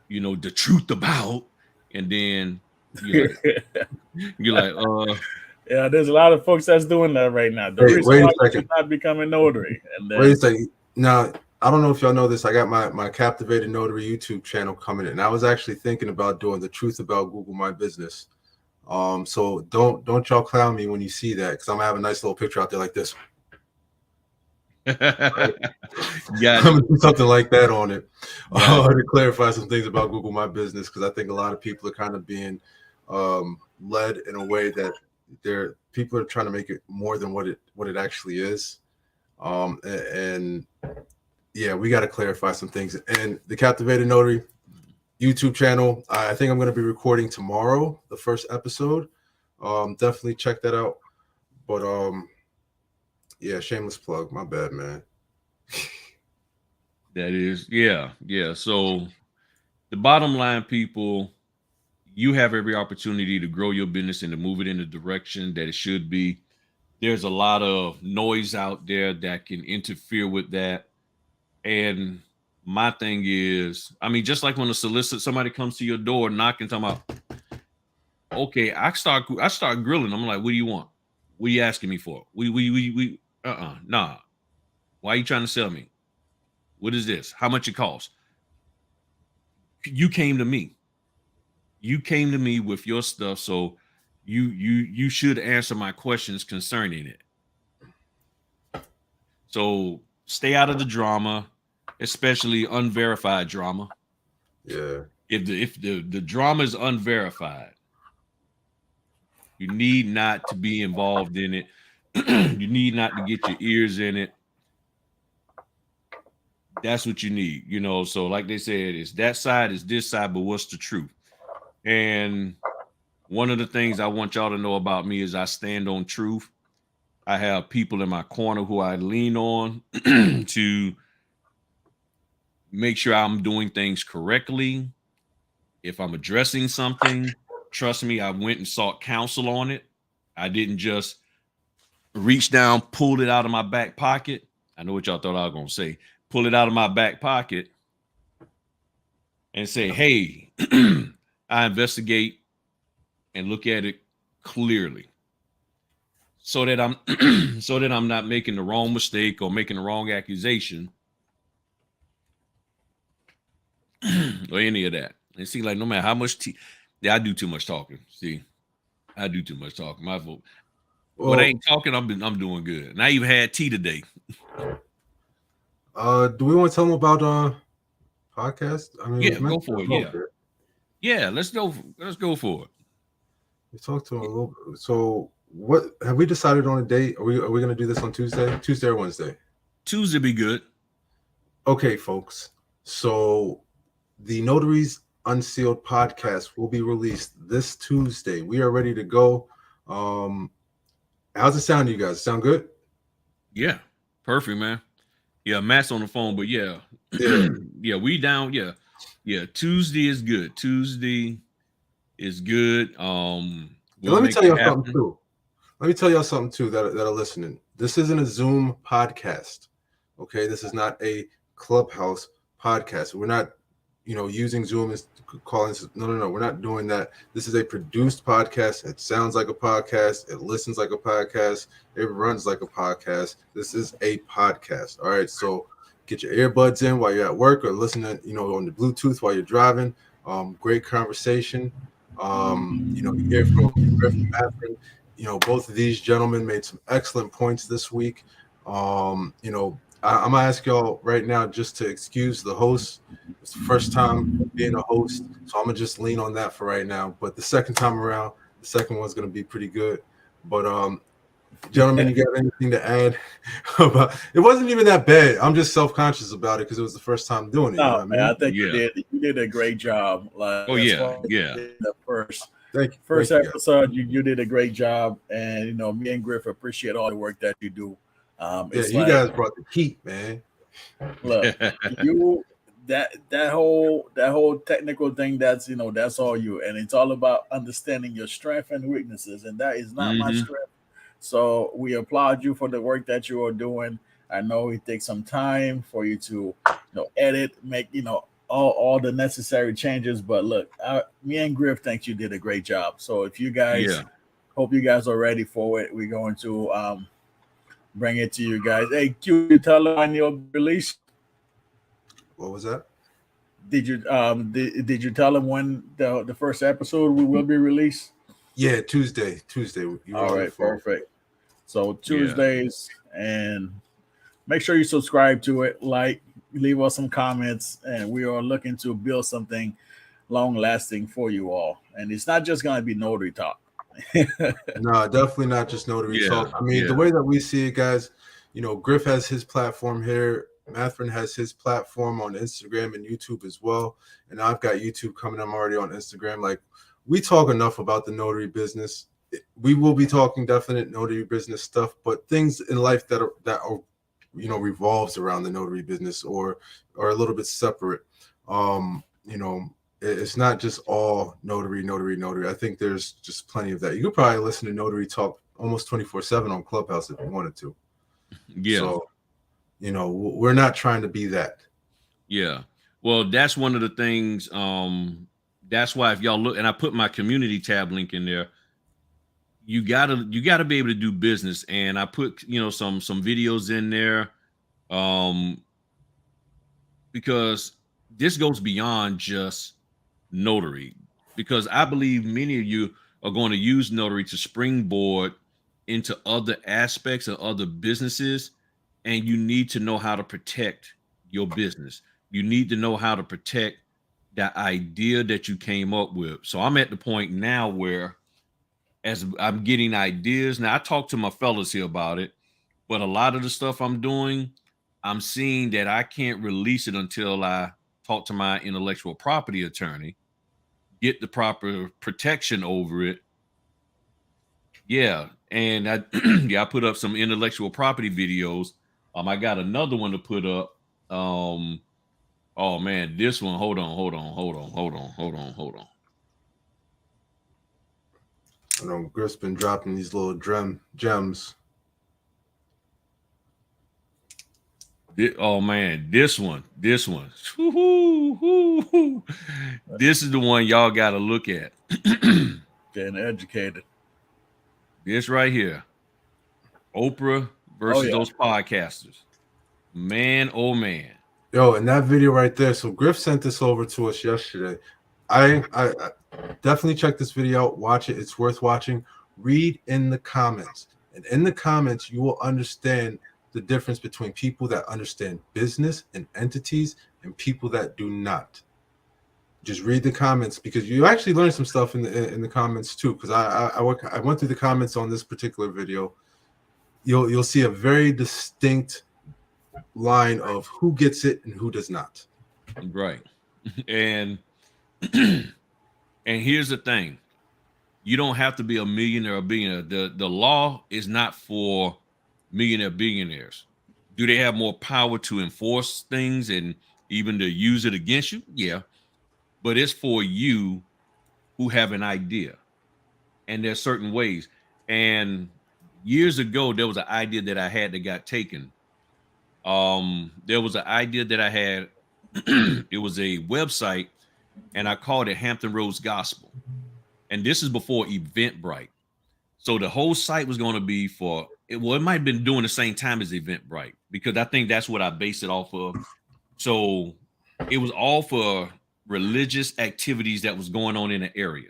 the truth about, and then you're like, Yeah, there's a lot of folks that's doing that right now. The Wait, reason wait why a you second. should not become a notary, and Wait a then second. Now, I don't know if y'all know this. I got my Captivated Notary YouTube channel coming in, and I was actually thinking about doing the truth about Google My Business. So don't y'all clown me when you see that, because I'm gonna have a nice little picture out there like this. Gotcha. I'm gonna do something like that on it Gotcha. to clarify some things about Google My Business, because I think a lot of people are kind of being led in a way that people are trying to make it more than what it actually is. And yeah, we got to clarify some things. And the Captivated Notary YouTube channel, I think I'm going to be recording tomorrow, the first episode. Definitely check that out. But yeah, shameless plug. My bad, man. That is, yeah. So the bottom line, people, you have every opportunity to grow your business and to move it in the direction that it should be. There's a lot of noise out there that can interfere with that. And my thing is, I mean, just like when somebody comes to your door knocking, talking about, okay, I start grilling. I'm like, what do you want? What are you asking me for? Nah. Why are you trying to sell me? What is this? How much it costs? You came to me. You came to me with your stuff, so you should answer my questions concerning it. So stay out of the drama, especially unverified drama. Yeah. If the drama is unverified, you need not to be involved in it. You need not to get your ears in it. That's what you need, So like they said, it's that side, it's this side, but what's the truth? And one of the things I want y'all to know about me is I stand on truth. I have people in my corner who I lean on to make sure I'm doing things correctly. If I'm addressing something, trust me, I went and sought counsel on it. I didn't just reach down, pulled it out of my back pocket. I know what y'all thought I was going to say. Pull it out of my back pocket and say, hey, I investigate and look at it clearly so that I'm not making the wrong mistake or making the wrong accusation or any of that. And see, like, no matter how much I do too much talking. See, I do too much talking. My fault. When I ain't talking, I'm doing good. And I even had tea today. Do we want to tell them about podcast? I mean, Yeah, go for it. Yeah, let's go for it. We talked to him a little bit. So, what have we decided on a date? Are we going to do this on Tuesday or Wednesday? Tuesday be good. Okay, folks. So, the Notaries Unsealed podcast will be released this Tuesday. We are ready to go. How's it sound to you guys? Sound good? Yeah, perfect, man. Yeah, Matt's on the phone, but yeah, we down. Yeah. Tuesday is good. Tuesday is good. Let me tell y'all something too. Let me tell y'all something too that are listening. This isn't a Zoom podcast. Okay, this is not a Clubhouse podcast. We're not, using Zoom as calling. No. We're not doing that. This is a produced podcast. It sounds like a podcast. It listens like a podcast. It runs like a podcast. This is a podcast. All right. So get your earbuds in while you're at work or listening, on the Bluetooth while you're driving. Great conversation. You hear from Griff and Matthew. Both of these gentlemen made some excellent points this week. I'm gonna ask y'all right now just to excuse the host. It's the first time being a host, so I'm gonna just lean on that for right now. But the second time around, the second one's gonna be pretty good. But gentlemen, you got anything to add about it? Wasn't even that bad. I'm just self-conscious about it because it was the first time doing it. no, man, I think you did a great job. Like, yeah. The first. Thank you. First Thank you, guys. episode, you did a great job, and me and Griff appreciate all the work that you do. Yeah, It's you like, guys brought the heat, man. look, you that whole technical thing, that's all you, and it's all about understanding your strength and weaknesses, and that is not my strength. So we applaud you for the work that you are doing. I know it takes some time for you to edit, make all the necessary changes, but look, me and Griff think you did a great job. So if you guys hope you guys are ready for it, we're going to bring it to you guys. Hey, Q, you tell them when you'll release. What was that? Did you did you tell them when the first episode will be released? Yeah, Tuesday. All right, perfect. So Tuesdays, and make sure you subscribe to it, leave us some comments, and we are looking to build something long lasting for you all. And it's not just going to be notary talk. No, definitely not just notary talk. I mean, the way that we see it, guys, Griff has his platform here. Mathrin has his platform on Instagram and YouTube as well. And I've got YouTube coming. I'm already on Instagram. Like, we talk enough about the notary business. We will be talking definite notary business stuff, but things in life that are revolves around the notary business or a little bit separate. It's not just all notary. I think there's just plenty of that. You could probably listen to Notary Talk almost 24/7 on Clubhouse if you wanted to. Yeah. So, we're not trying to be that. Yeah. Well, that's one of the things. That's why if y'all look, and I put my community tab link in there, you gotta be able to do business. And I put, some videos in there. Because this goes beyond just notary, because I believe many of you are going to use notary to springboard into other aspects of other businesses, and you need to know how to protect your business. You need to know how to protect that idea that you came up with. So I'm at the point now where, as I'm getting ideas, now I talk to my fellas here about it, but a lot of the stuff I'm doing, I'm seeing that I can't release it until I talk to my intellectual property attorney, get the proper protection over it. Yeah. And I put up some intellectual property videos. I got another one to put up. Oh man, this one. Hold on. I know Griff's been dropping these little gems. Oh man, this one. This is the one y'all got to look at. Getting educated. This right here, Oprah versus those podcasters. Man, oh man. Yo, and that video right there. So Griff sent this over to us yesterday. I definitely check this video out. Watch it. It's worth watching. Read in the comments. And in the comments, you will understand the difference between people that understand business and entities and people that do not. Just read the comments, because you actually learn some stuff in the comments too. Because I went through the comments on this particular video. You'll see a very distinct line of who gets it and who does not. Right. And here's the thing. You don't have to be a millionaire or billionaire. The law is not for millionaire billionaires. Do they have more power to enforce things and even to use it against you? Yeah. But it's for you who have an idea. And there's certain ways. And years ago, there was an idea that I had that got taken. There was an idea that I had. It was a website, and I called it Hampton Roads Gospel. And this is before Eventbrite. So the whole site was going to be for it. Well, it might have been doing the same time as Eventbrite, because I think that's what I based it off of. So it was all for religious activities that was going on in the area.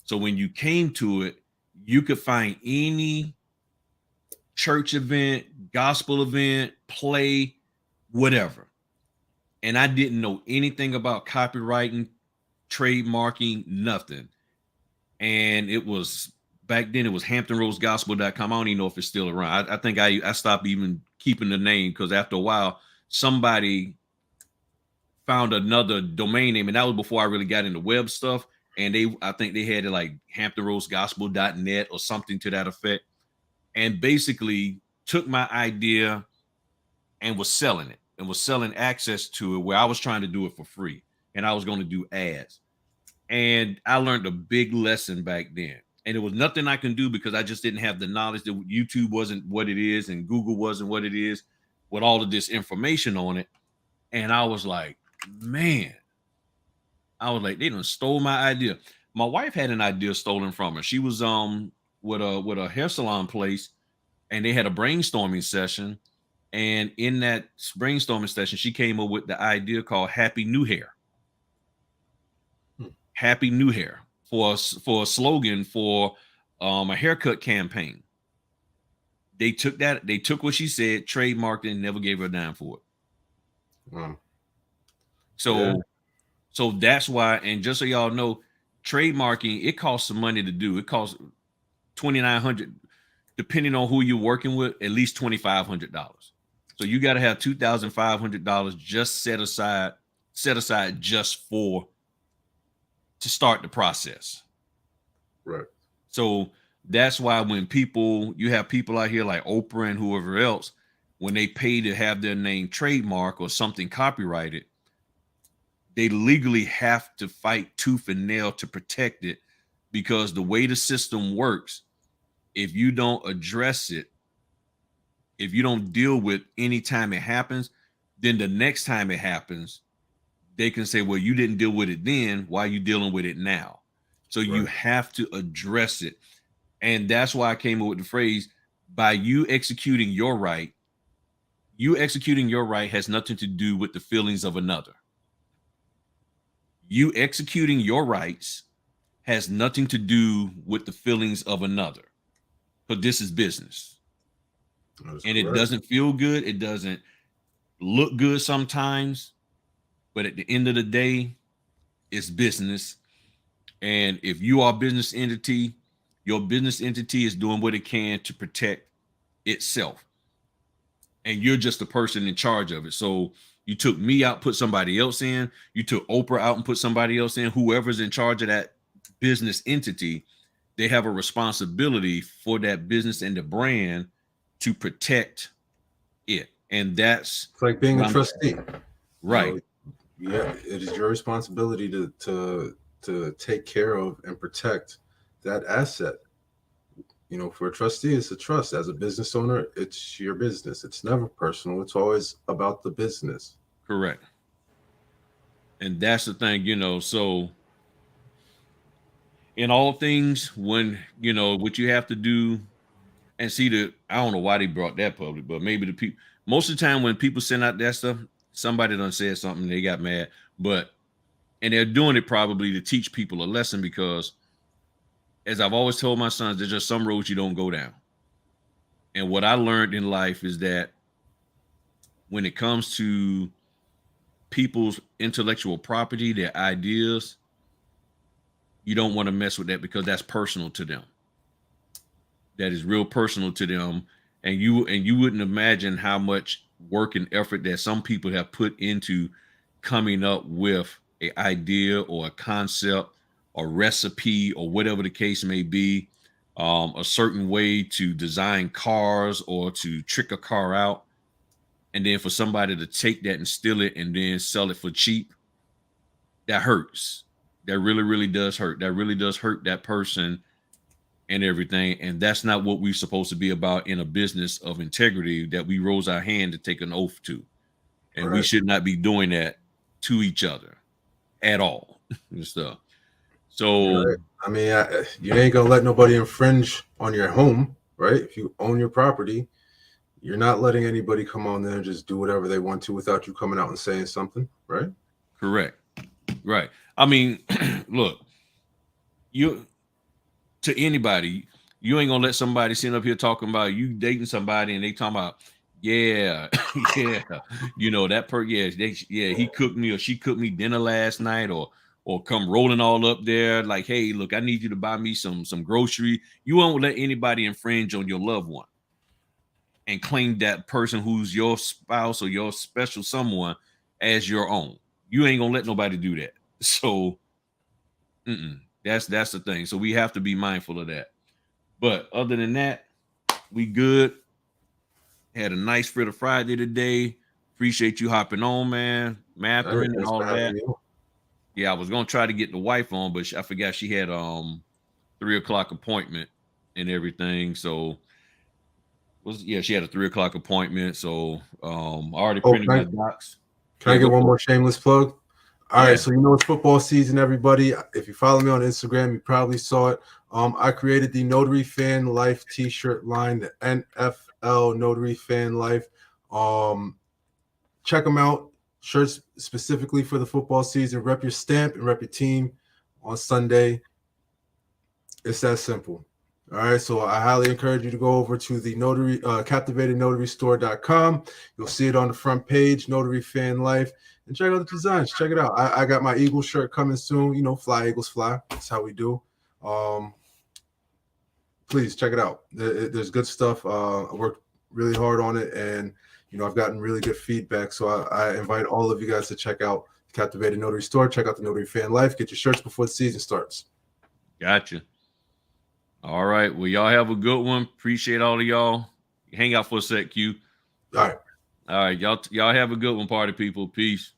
So when you came to it, you could find any church event, gospel event, play, whatever. And I didn't know anything about copywriting, trademarking, nothing. And it was back then, it was HamptonRoadsGospel.com. I don't even know if it's still around. I think I stopped even keeping the name, because after a while, somebody found another domain name, and that was before I really got into web stuff. and I think they had it like hamptonroadsgospel.net or something to that effect, and basically took my idea and was selling it and was selling access to it, where I was trying to do it for free and I was going to do ads. And I learned a big lesson back then. And it was nothing I can do because I just didn't have the knowledge that YouTube wasn't what it is and Google wasn't what it is with all of this information on it. And I was like, man, they done stole my idea. My wife had an idea stolen from her. She was with a hair salon place, and they had a brainstorming session. And in that brainstorming session, she came up with the idea called Happy New Hair. Happy New Hair for a slogan for a haircut campaign. They took what she said, trademarked it, and never gave her a dime for it. Wow. So that's why, and just so y'all know, trademarking, it costs some money to do. It costs $2,900, depending on who you're working with, at least $2,500. So you got to have $2,500 just set aside just to start the process. Right. So that's why when you have people out here like Oprah and whoever else, when they pay to have their name trademark or something copyrighted, they legally have to fight tooth and nail to protect it, because the way the system works, if you don't address it, if you don't deal with any time it happens, then the next time it happens, they can say, well, you didn't deal with it then. Why are you dealing with it now? So you have to address it. And that's why I came up with the phrase, by you executing your right has nothing to do with the feelings of another. You executing your rights has nothing to do with the feelings of another. But this is business. And correct. It doesn't feel good. It doesn't look good sometimes. But at the end of the day, it's business. And if you are a business entity, your business entity is doing what it can to protect itself. And you're just the person in charge of it. So you took me out, put somebody else in. You took Oprah out and put somebody else in. Whoever's in charge of that business entity, they have a responsibility for that business and the brand to protect it. And it's like being a trustee. Right. You know, yeah, it is your responsibility to take care of and protect that asset. You know, for a trustee, it's a trust. As a business owner, it's your business. It's never personal. It's always about the business. Correct. And that's the thing, so in all things, when, what you have to do, and see I don't know why they brought that public, but maybe the people, most of the time when people send out that stuff, somebody done said something, they got mad, and they're doing it probably to teach people a lesson, because as I've always told my sons, there's just some roads you don't go down. And what I learned in life is that when it comes to people's intellectual property, their ideas, you don't want to mess with that, because that's personal to them. That is real personal to them. And you wouldn't imagine how much work and effort that some people have put into coming up with an idea or a concept or recipe or whatever the case may be, a certain way to design cars or to trick a car out. And then for somebody to take that and steal it and then sell it for cheap, that hurts. That really, really does hurt. That really does hurt that person and everything. And that's not what we're supposed to be about in a business of integrity that we rose our hand to take an oath to. And we should not be doing that to each other at all and stuff. So, I mean, you ain't gonna let nobody infringe on your home, right? If you own your property, you're not letting anybody come on there and just do whatever they want to without you coming out and saying something, right? Correct. Right. I mean, look, to anybody, you ain't gonna let somebody sit up here talking about you dating somebody and they talking about, yeah, he cooked me or she cooked me dinner last night, or come rolling all up there like, hey, look, I need you to buy me some grocery. You won't let anybody infringe on your loved one and claim that person who's your spouse or your special someone as your own. You ain't gonna let nobody do that. So That's the thing. So we have to be mindful of that. But other than that, we good. Had a nice Fritter Friday today. Appreciate you hopping on, man. Mathering and Thanks all for of having that. me on. Yeah, I was gonna try to get the wife on, but I forgot she had 3:00 appointment and everything. So she had a 3:00 appointment. So I already Oh, printed my docs. can I Yeah, get go one for more shameless plug? All it. right, Yeah. so it's football season, everybody. If you follow me on Instagram, you probably saw it. I created the Notary Fan Life T-shirt line, the NFL Notary Fan Life. Check them out. Shirts specifically for the football season. Rep your stamp and rep your team on Sunday. It's that simple. All right, so I highly encourage you to go over to the captivatednotarystore.com. You'll see it on the front page, Notary Fan Life, and check out the designs. Check it out. I got my Eagle shirt coming soon. You know, fly Eagles fly. That's how we do. Please check it out. There's good stuff. I worked really hard on it, and I've gotten really good feedback. So I invite all of you guys to check out the Captivated Notary Store. Check out the Notary Fan Life. Get your shirts before the season starts. Gotcha. All right. Well, y'all have a good one. Appreciate all of y'all. Hang out for a sec, Q. All right. All right. Y'all have a good one, party people. Peace.